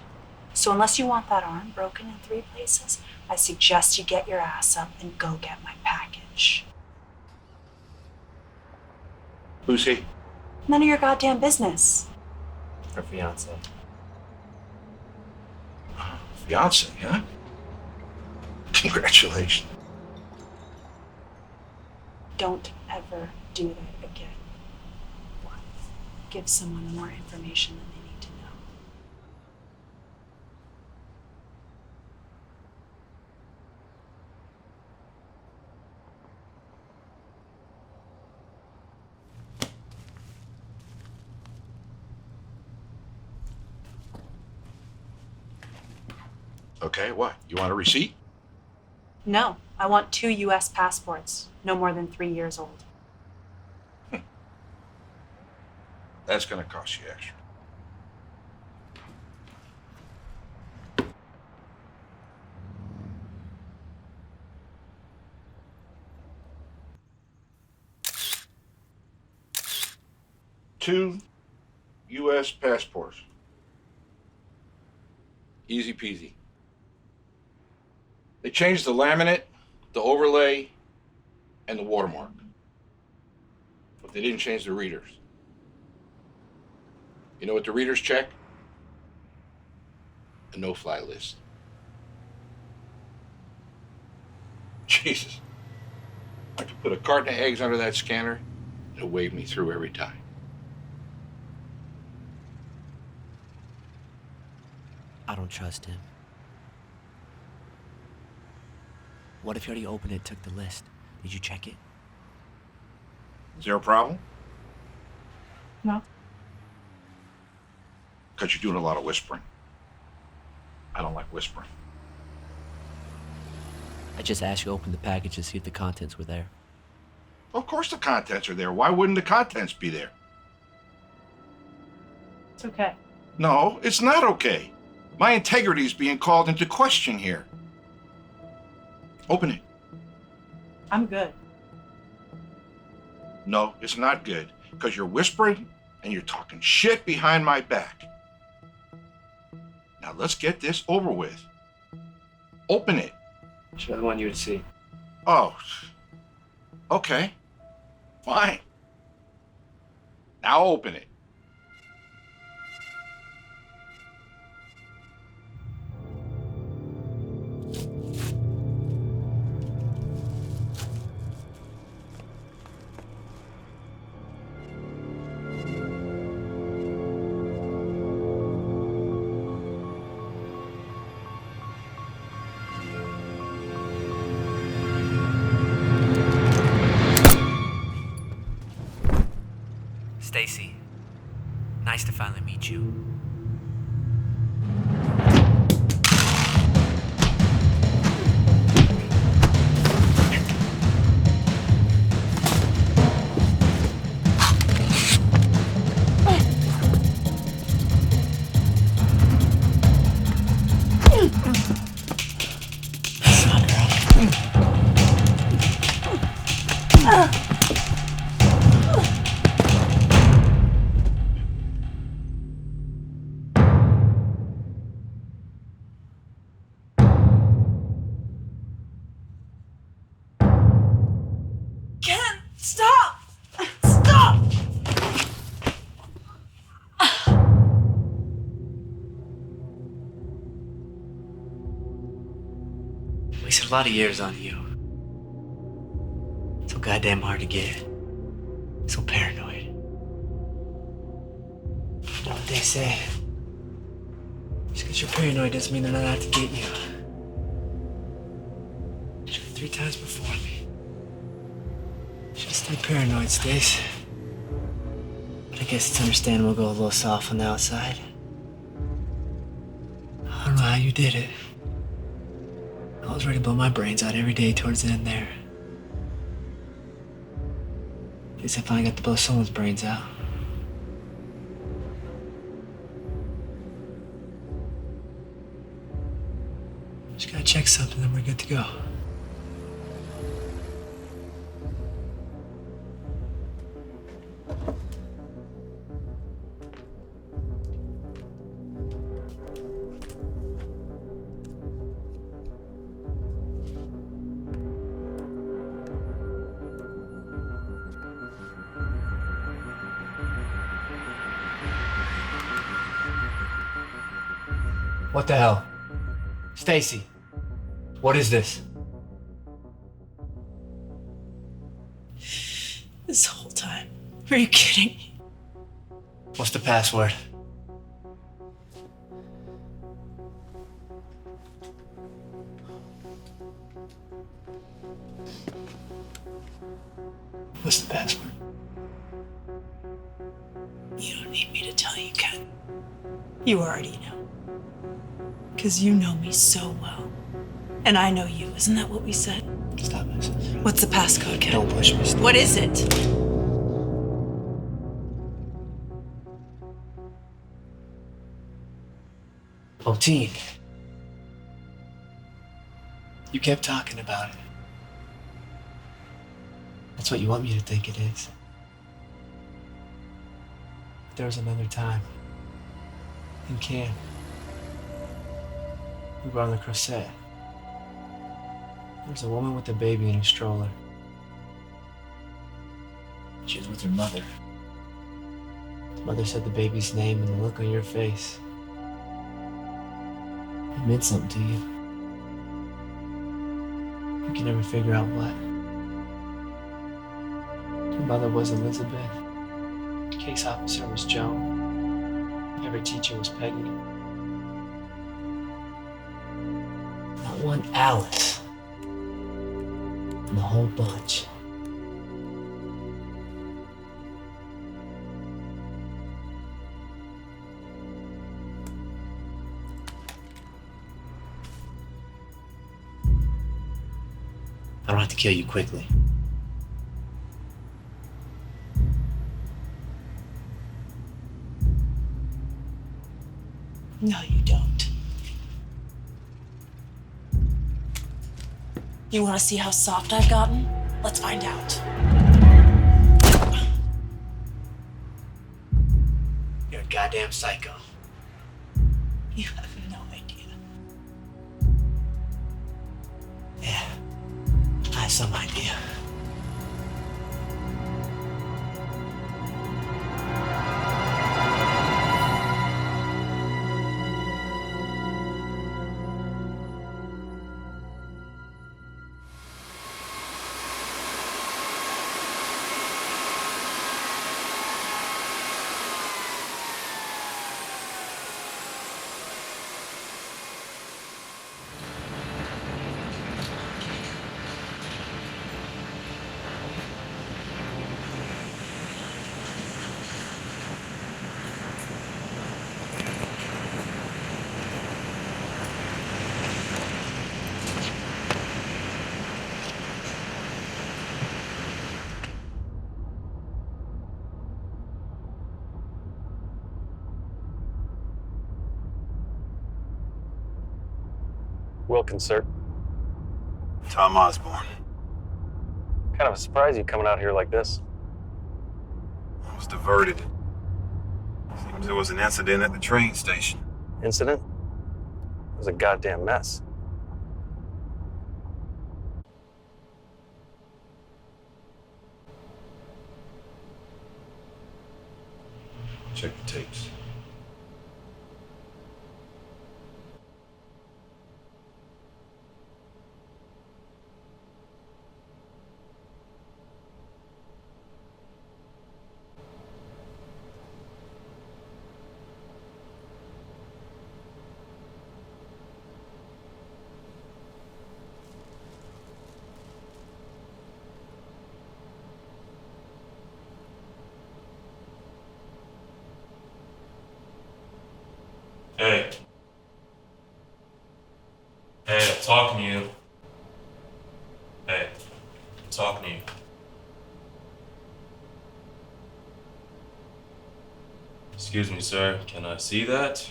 So unless you want that arm broken in 3 places, I suggest you get your ass up and go get my package. Who's he? None of your goddamn business. Her fiance. Fiance, huh? Congratulations. Don't ever do that again. Give someone more information than they need to know. Okay, what? You want a receipt? No, I want 2 US passports, no more than 3 years old. That's gonna cost you extra. Two US passports. Easy peasy. They changed the laminate, the overlay, and the watermark. But they didn't change the readers. You know what the readers check? A no-fly list. Jesus. I could put a carton of eggs under that scanner, and it'll wave me through every time. I don't trust him. What if he already opened it, took the list? Did you check it? Is there a problem? No. Because you're doing a lot of whispering. I don't like whispering. I just asked you to open the package to see if the contents were there. Of course the contents are there. Why wouldn't the contents be there? It's okay. No, it's not okay. My integrity is being called into question here. Open it. I'm good. No, it's not good. Because you're whispering and you're talking shit behind my back. Now let's get this over with. Open it. Show the one you would see. Oh. Okay. Fine. Now open it. Stacy, nice to finally meet you. Ken, stop! Stop! Wasted a lot of years on you. So goddamn hard to get. So paranoid. You know what they say? Just because you're paranoid doesn't mean they're not out to get you. You tried 3 times before me. Should stay paranoid, Stace. But I guess it's understandable to go a little soft on the outside. I don't know how you did it. I was ready to blow my brains out every day towards the end there. Guess I finally got to blow someone's brains out. Just gotta check something, then we're good to go. What the hell? Stacy, what is this? This whole time. Are you kidding me? What's the password? What's the password? You don't need me to tell you, Ken. You already know. Because you know me so well. And I know you. Isn't that what we said? Stop it. What's the passcode, Ken? Don't push me. What is it? Poteen. You kept talking about it. That's what you want me to think it is. But there was another time. In camp. We were on the Crusade. There was a woman with a baby in a stroller. She was with her mother. The mother said the baby's name and the look on your face. It meant something to you. You can never figure out what. Your mother was Elizabeth. Case officer was Joan. Every teacher was Peggy. Not one Alice. And the whole bunch. I don't have to kill you quickly. No, you don't. You want to see how soft I've gotten? Let's find out. You're a goddamn psycho. You have no idea. Yeah, I have some idea. Wilkins, sir. Tom Osborne. Kind of a surprise you coming out here like this. I was diverted. Seems there was an incident at the train station. Incident? It was a goddamn mess. Check the tapes. Hey. Hey, I'm talking to you. Hey, I'm talking to you. Excuse me, sir. Can I see that?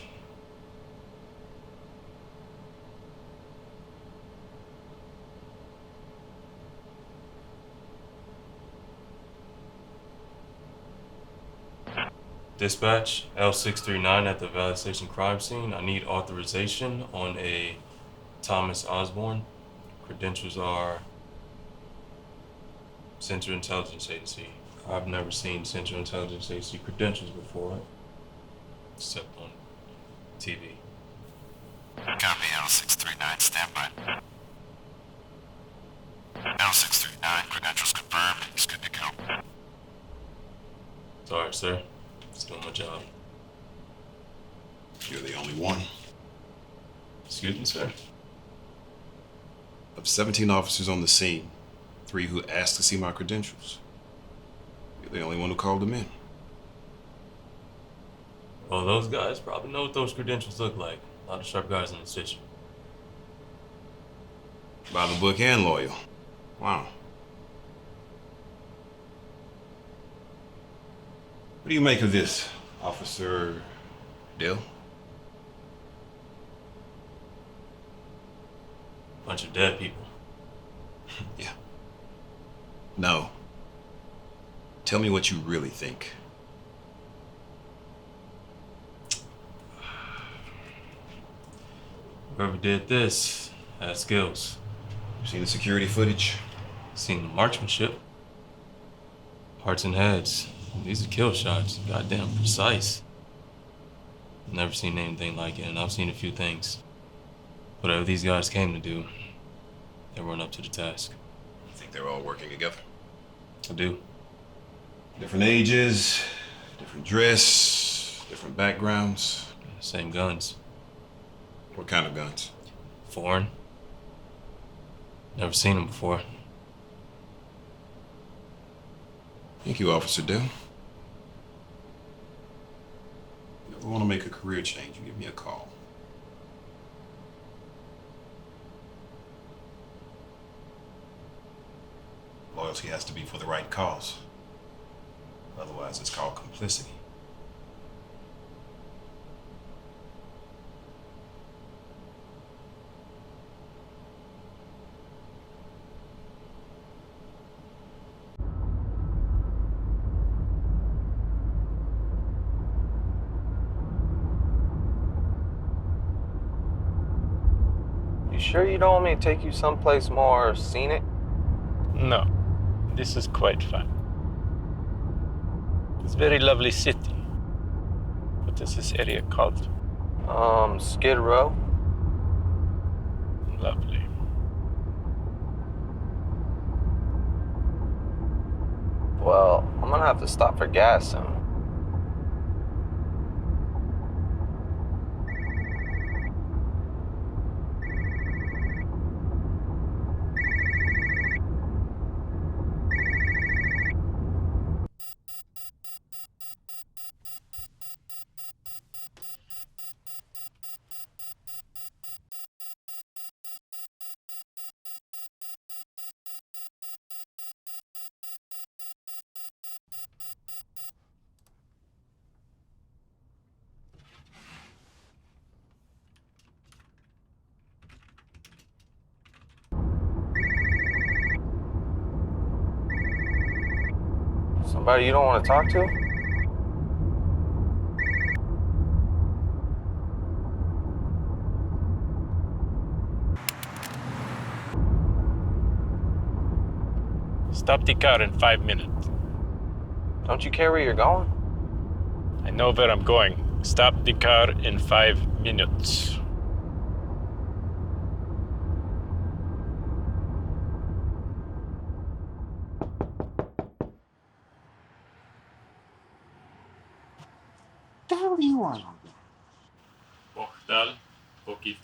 Dispatch, L639 at the Valley Station crime scene. I need authorization on a Thomas Osborne. Credentials are Central Intelligence Agency. I've never seen Central Intelligence Agency credentials before, except on TV. Copy L639, standby. L639, credentials confirmed. He's good to go. Sorry, sir. Just doing my job. You're the only one. Excuse me, sir? Of 17 officers on the scene, 3 who asked to see my credentials. You're the only one who called them in. Well, those guys probably know what those credentials look like. A lot of sharp guys in the station. By the book and loyal. Wow. What do you make of this, Officer Dill? Bunch of dead people. Yeah. No. Tell me what you really think. Whoever did this had skills. You seen the security footage? Seen the marksmanship. Hearts and heads. These are kill shots. Goddamn precise. Never seen anything like it, and I've seen a few things. Whatever these guys came to do, they weren't up to the task. You think they're all working together? I do. Different ages, different dress, different backgrounds. Same guns. What kind of guns? Foreign. Never seen them before. Thank you, Officer Dill. If you ever want to make a career change, you give me a call. Loyalty has to be for the right cause. Otherwise, it's called complicity. You sure you don't want me to take you someplace more scenic? No, this is quite fun. It's a very lovely city. What is this area called? Skid Row. Lovely. Well, I'm gonna have to stop for gas soon. Somebody you don't want to talk to? Stop the car in 5 minutes. Don't you care where you're going? I know where I'm going. Stop the car in 5 minutes. The hell do you want? Portal oficial.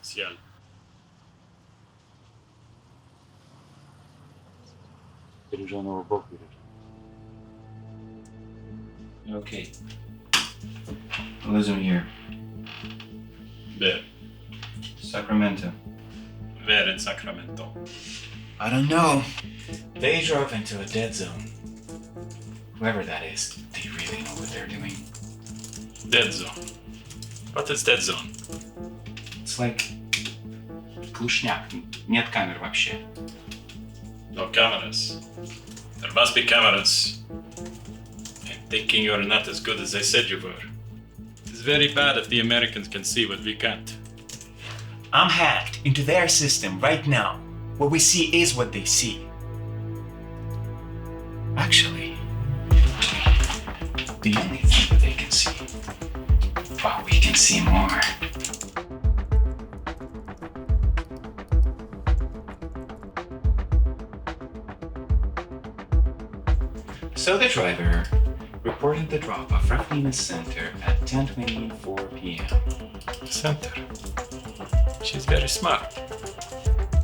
Okay. Who's in here? Where? Sacramento. Where in Sacramento? I don't know. They drove into a dead zone. Whoever that is, they really know what they're doing. Dead zone. What is dead zone? It's like Клушняк. Нет камер вообще. No cameras. There must be cameras. I'm thinking you're not as good as they said you were. It's very bad if the Americans can see what we can't. I'm hacked into their system right now. What we see is what they see. Actually, the only thing that they can see, but we can see more. So the driver reported the drop of roughly in the center at 10:24 p.m. Center. She's very smart.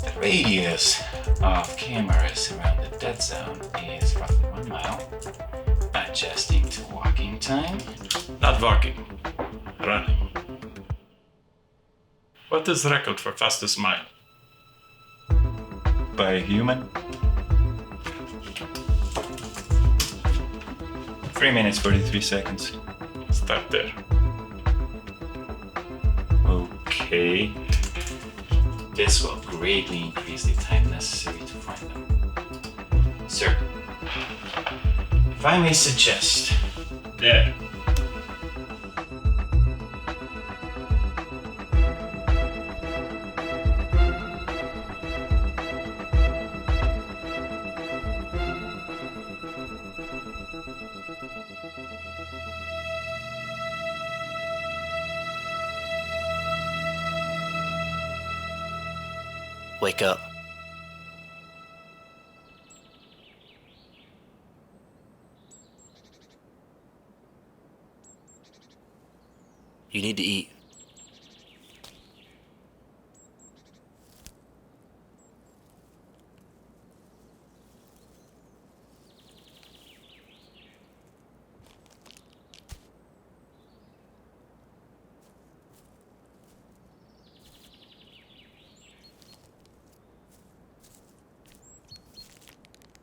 The radius of cameras around the dead zone is roughly 1 mile. Adjusting to walking time. Not walking. Running. What is the record for fastest mile? By a human. 3 minutes 43 seconds. Start there. Okay. This will greatly increase the time necessary to find them. Sir, if I may suggest. There. Wake up. You need to eat.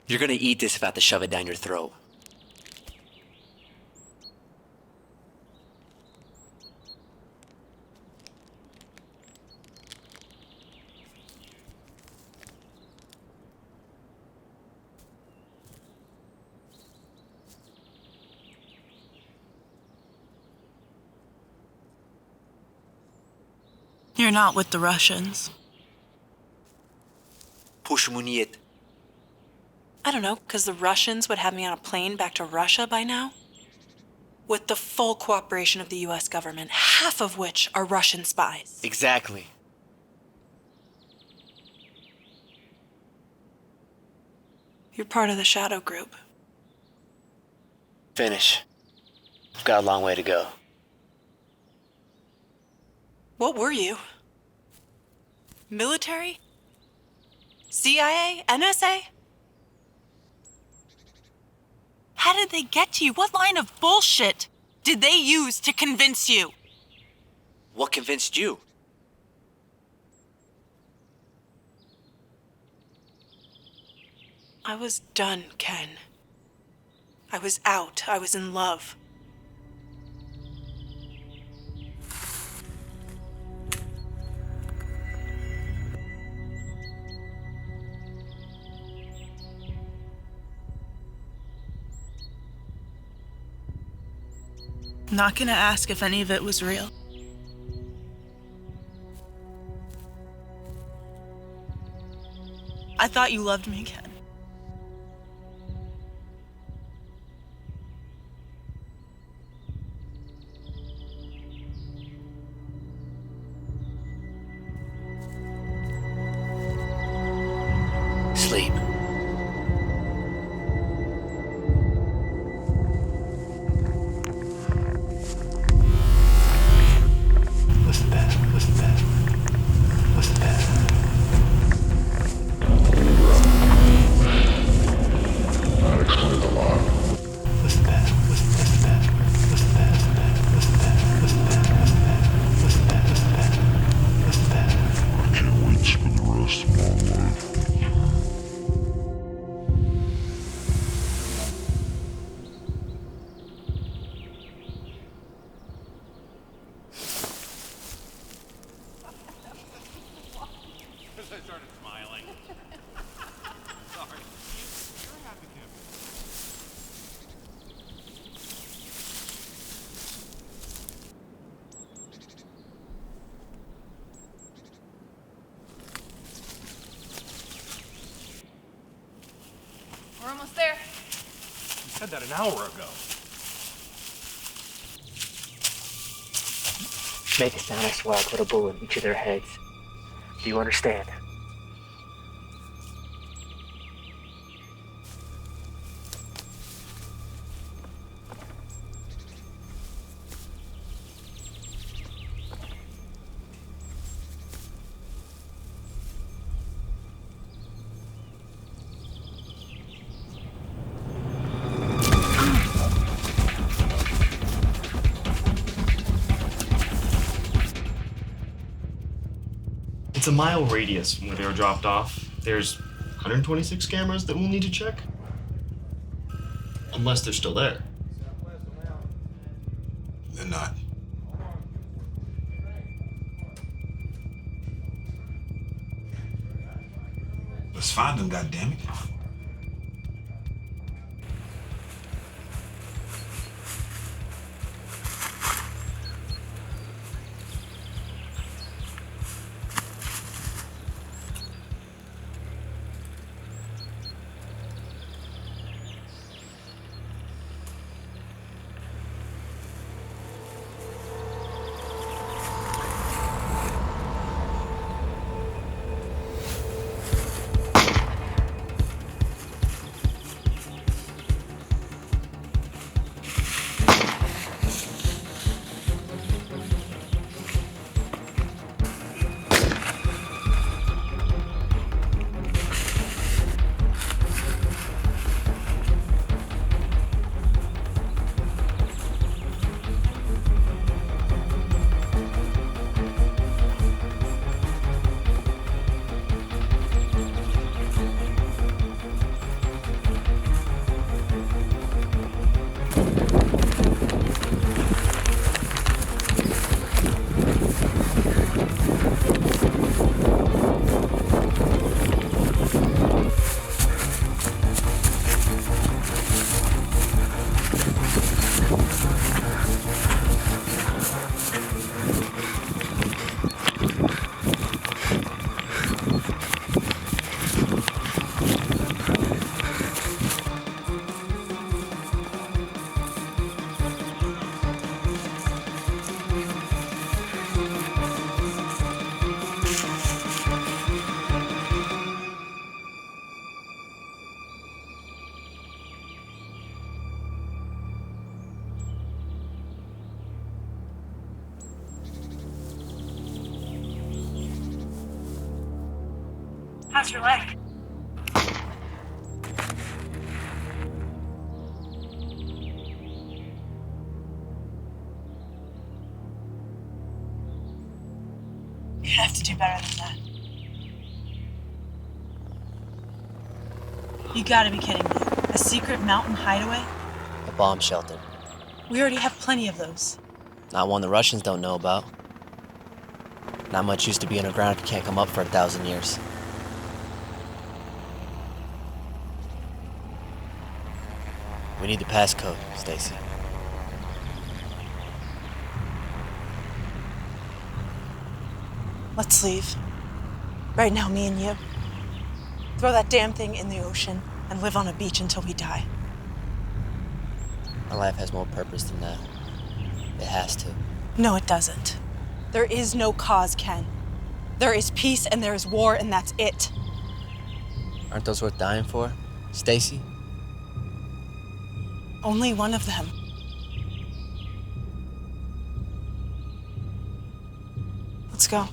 You're gonna eat this if I have to shove it down your throat. You're not with the Russians. Почему нет? I don't know, because the Russians would have me on a plane back to Russia by now? With the full cooperation of the US government, half of which are Russian spies. Exactly. You're part of the shadow group. Finish. I've got a long way to go. What were you? Military? CIA? NSA? How did they get to you? What line of bullshit did they use to convince you? What convinced you? I was done, Ken. I was out. I was in love. I'm not gonna ask if any of it was real. I thought you loved me, Ken. Sleep. What's the password? What's the password? What's the password? That explains a lot. What's the password? What's the password? What's the password? What's the password? What's the password? What's the password? What's the password? I can't wait to spend the rest of my life. I started smiling. Sorry. You're a happy camper. We're almost there. You said that an hour ago. Make it sound, I swear I'll put a bullet in each of their heads. Do you understand? It's a mile radius from where they were dropped off. There's 126 cameras that we'll need to check. Unless they're still there. They're not. Let's find them, goddammit. How's your leg? You have to do better than that. You gotta be kidding me. A secret mountain hideaway? A bomb shelter. We already have plenty of those. Not one the Russians don't know about. Not much used to be underground if you can't come up for 1,000 years. We need the passcode, Stacy. Let's leave. Right now, me and you. Throw that damn thing in the ocean and live on a beach until we die. My life has more purpose than that. It has to. No, it doesn't. There is no cause, Ken. There is peace and there is war, and that's it. Aren't those worth dying for, Stacy? Only one of them. Let's go.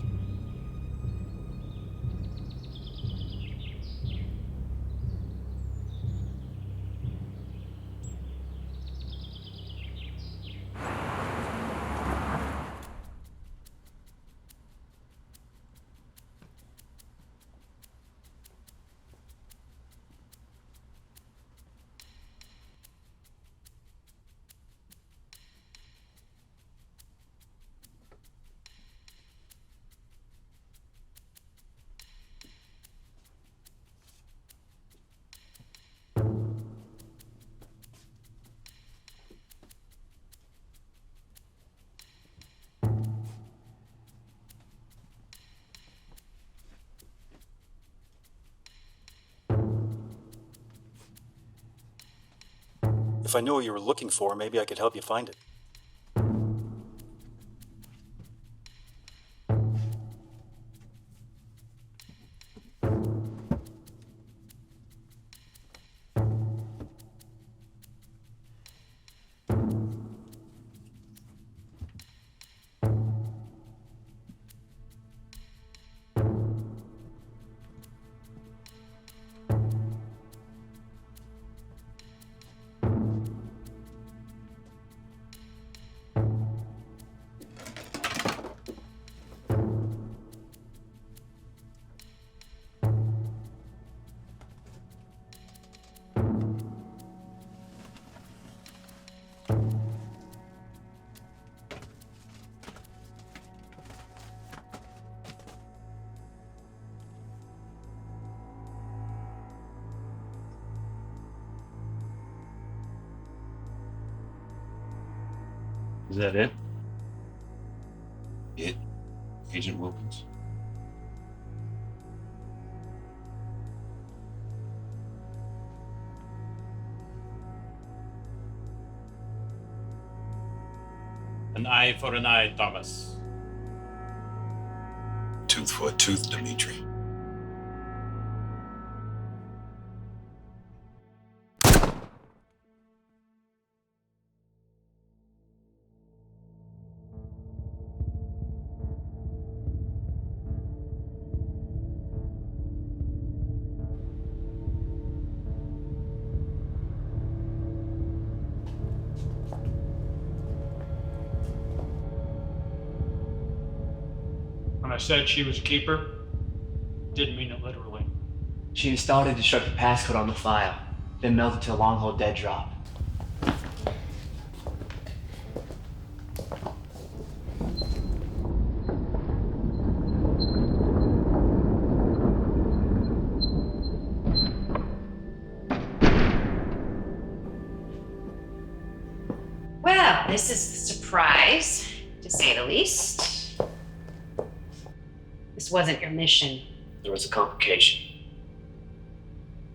If I knew what you were looking for, maybe I could help you find it. Is that it? It? Agent Wilkins? An eye for an eye, Thomas. Tooth for a tooth, Dimitri. When I said she was a keeper, didn't mean it literally. She started to construct the passcode on the file, then melted to a long-hole dead drop. Well, this is a surprise, to say the least. This wasn't your mission. There was a complication.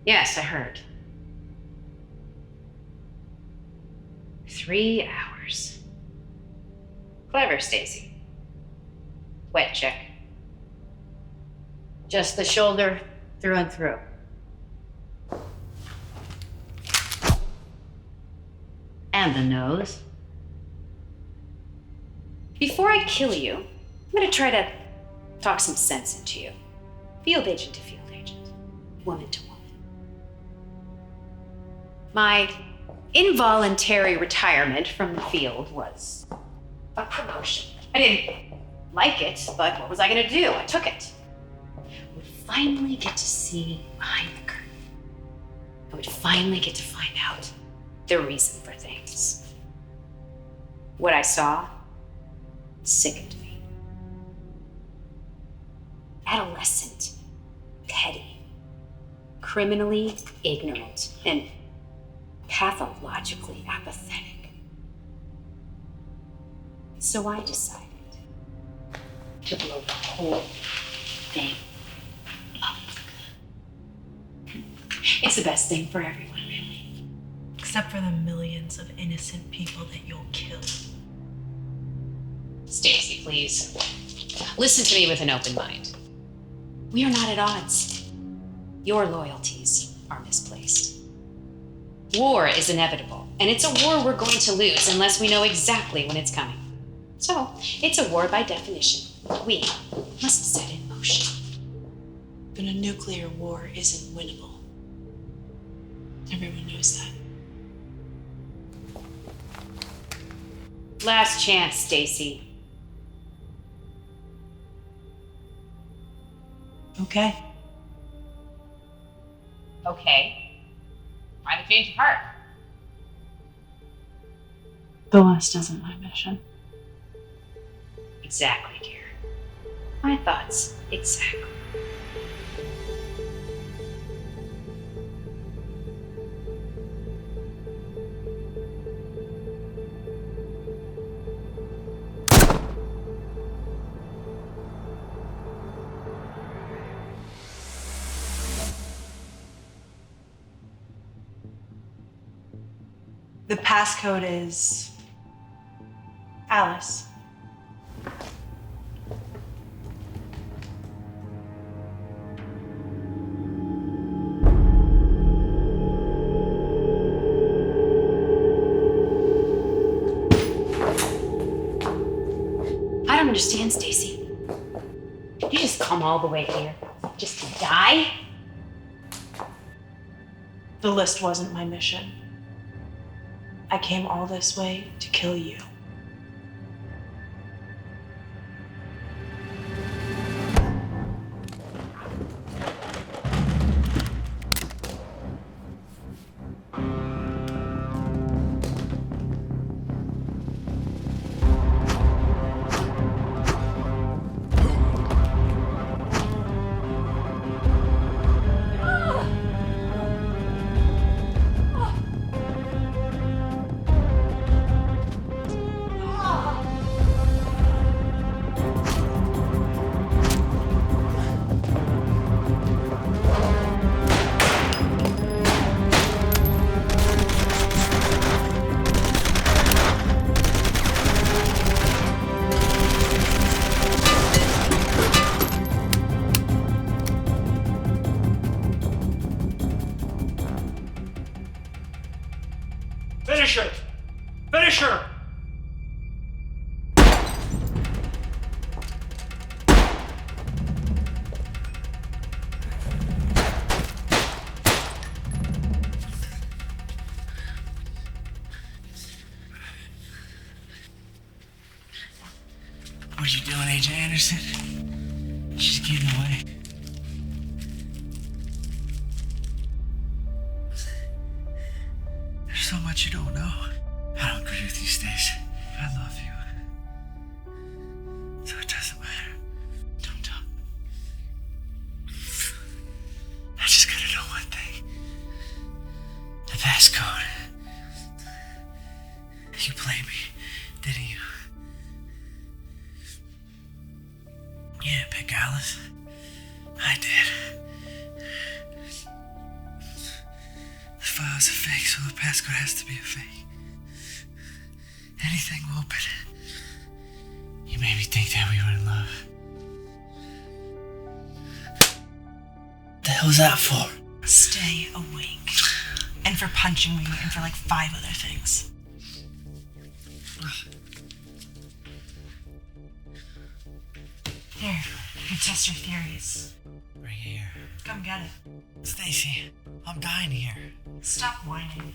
Yes, I heard. 3 hours. Clever, Stacy. Wet check. Just the shoulder through and through. And the nose. Before I kill you, I'm gonna try to talk some sense into you. Field agent to field agent. Woman to woman. My involuntary retirement from the field was a promotion. I didn't like it, but what was I gonna do? I took it. I would finally get to see behind the curtain. I would finally get to find out the reason for things. What I saw sickened me. Adolescent, petty, criminally ignorant, and pathologically apathetic. So I decided to blow the whole thing up. It's the best thing for everyone, really. Except for the millions of innocent people that you'll kill. Stacy, please. Listen to me with an open mind. We are not at odds. Your loyalties are misplaced. War is inevitable, and it's a war we're going to lose unless we know exactly when it's coming. So, it's a war by definition. We must set in motion. But a nuclear war isn't winnable. Everyone knows that. Last chance, Stacy. Okay. Okay. Why the change of heart? The West isn't my mission. Exactly, dear. My thoughts, exactly. The passcode is Alice. I don't understand, Stacy. You just come all the way here just to die? The list wasn't my mission. I came all this way to kill you. Finish her! Finish her! What are you doing, AJ Anderson? She's getting away. There's so much you don't know. I don't agree with you, Stace. I love you. So it doesn't matter. Don't talk. I just gotta know one thing. The passcode. You played me, didn't you? You didn't pick Alice. I did. The file's a fake, so the passcode has to be a fake. Anything will open. You made me think that we were in love. What the hell was that for? Stay awake. And for punching me, and for like 5 other things. Here, you test your theories. Right here. Come get it. Stacy, I'm dying here. Stop whining.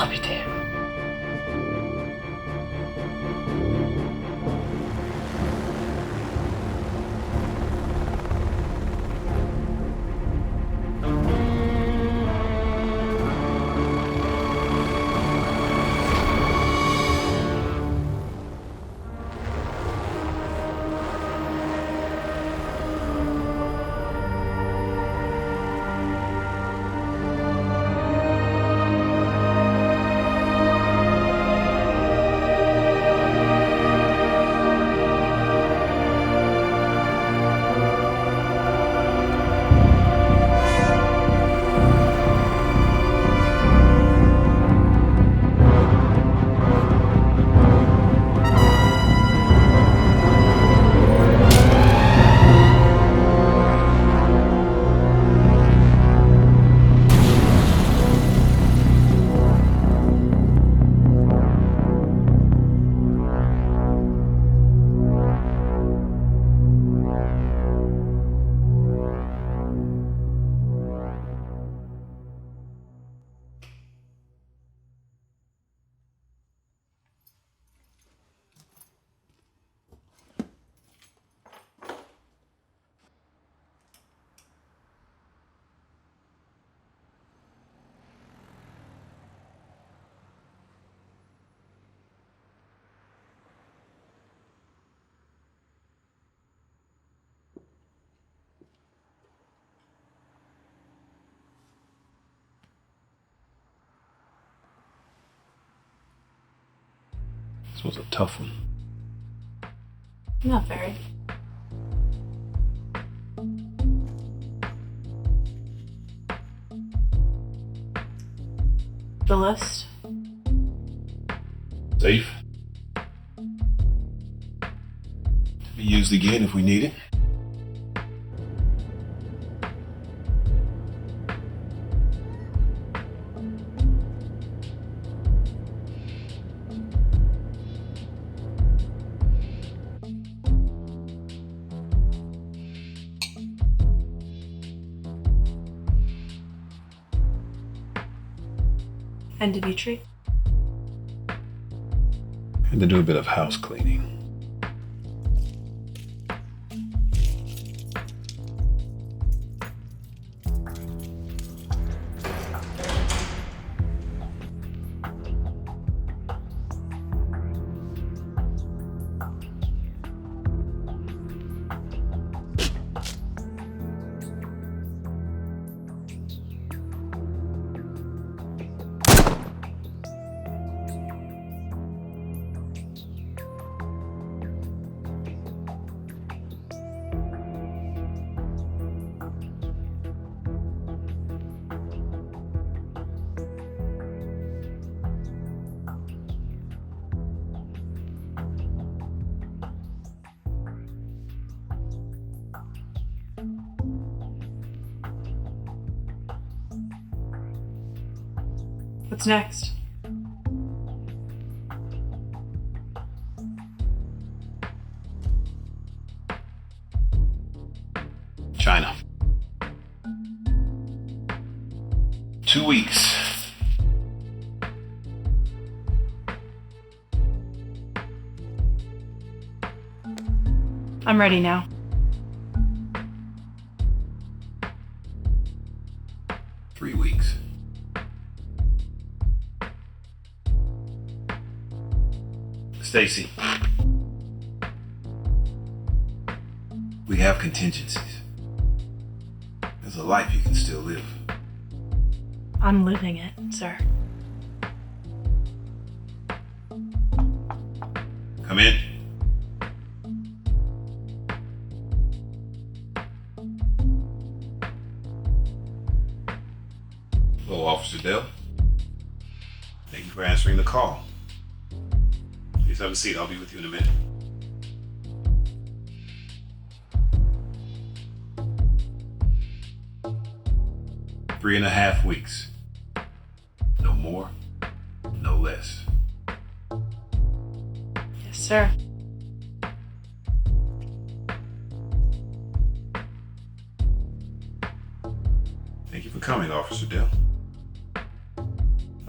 I'll be damned. This was a tough one. Not very. The list? Safe. To be used again if we need it. And Dimitri? Had to do a bit of house cleaning. What's next? China. 2 weeks. I'm ready now. Three weeks. Stacy. We have contingencies. There's a life you can still live. I'm living it, sir. Come in. Hello, Officer Dell. Thank you for answering the call. Please have a seat. I'll be with you in a minute. Three and a half weeks. No more, no less. Yes, sir. Thank you for coming, Officer Dell.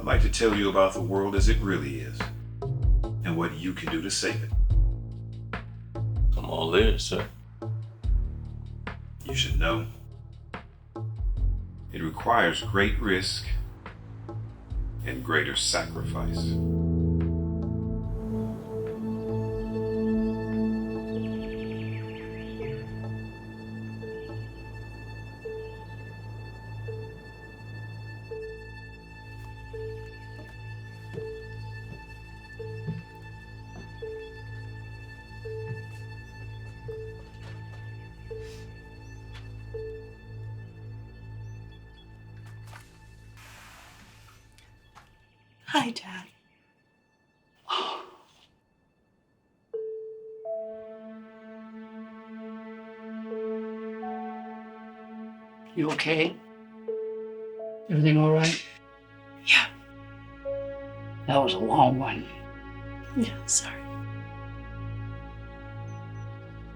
I'd like to tell you about the world as it really is and what you can do to save it. I'm all ears, sir. You should know it requires great risk and greater sacrifice. Hi, Dad. You okay? Everything all right? Yeah. That was a long one. Yeah, sorry.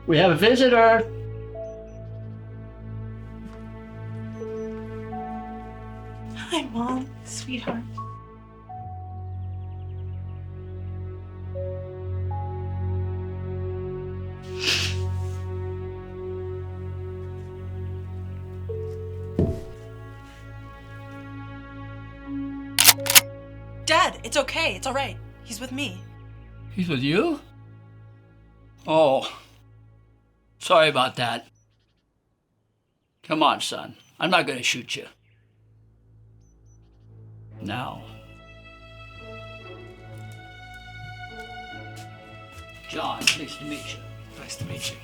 We have a visitor. Hi, Mom. Sweetheart. Dad, it's okay. It's all right. He's with me. He's with you? Oh, sorry about that. Come on, son. I'm not going to shoot you. Now. John, nice to meet you. Nice to meet you.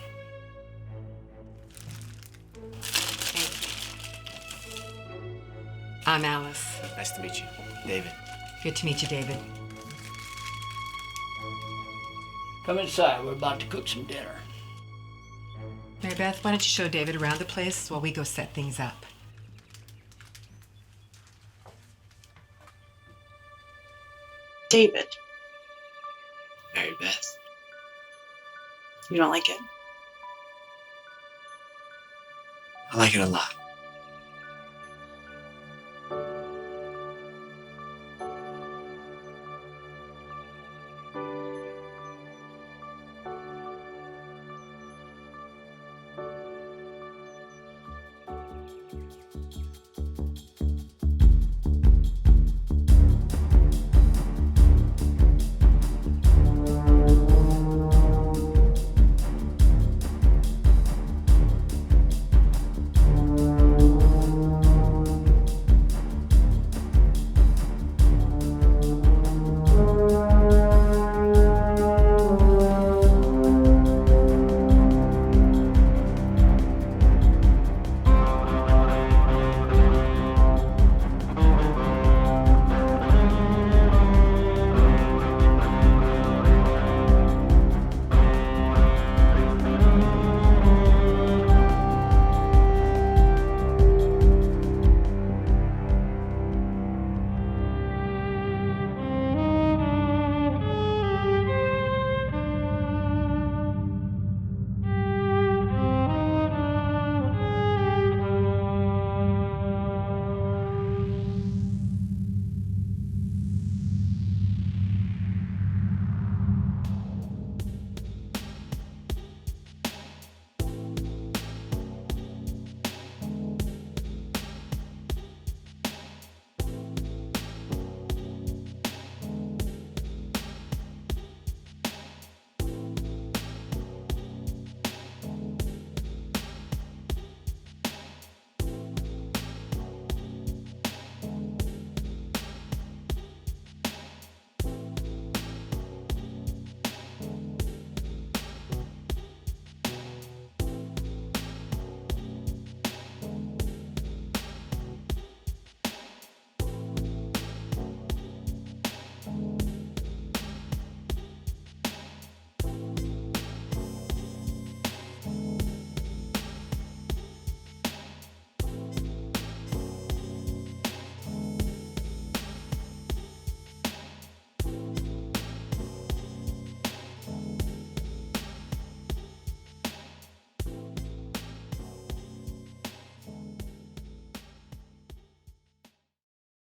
I'm Alice. Nice to meet you. David. Good to meet you, David. Come inside. We're about to cook some dinner. Mary Beth, why don't you show David around the place while we go set things up? David, Mary Beth. you don't like it? I like it a lot.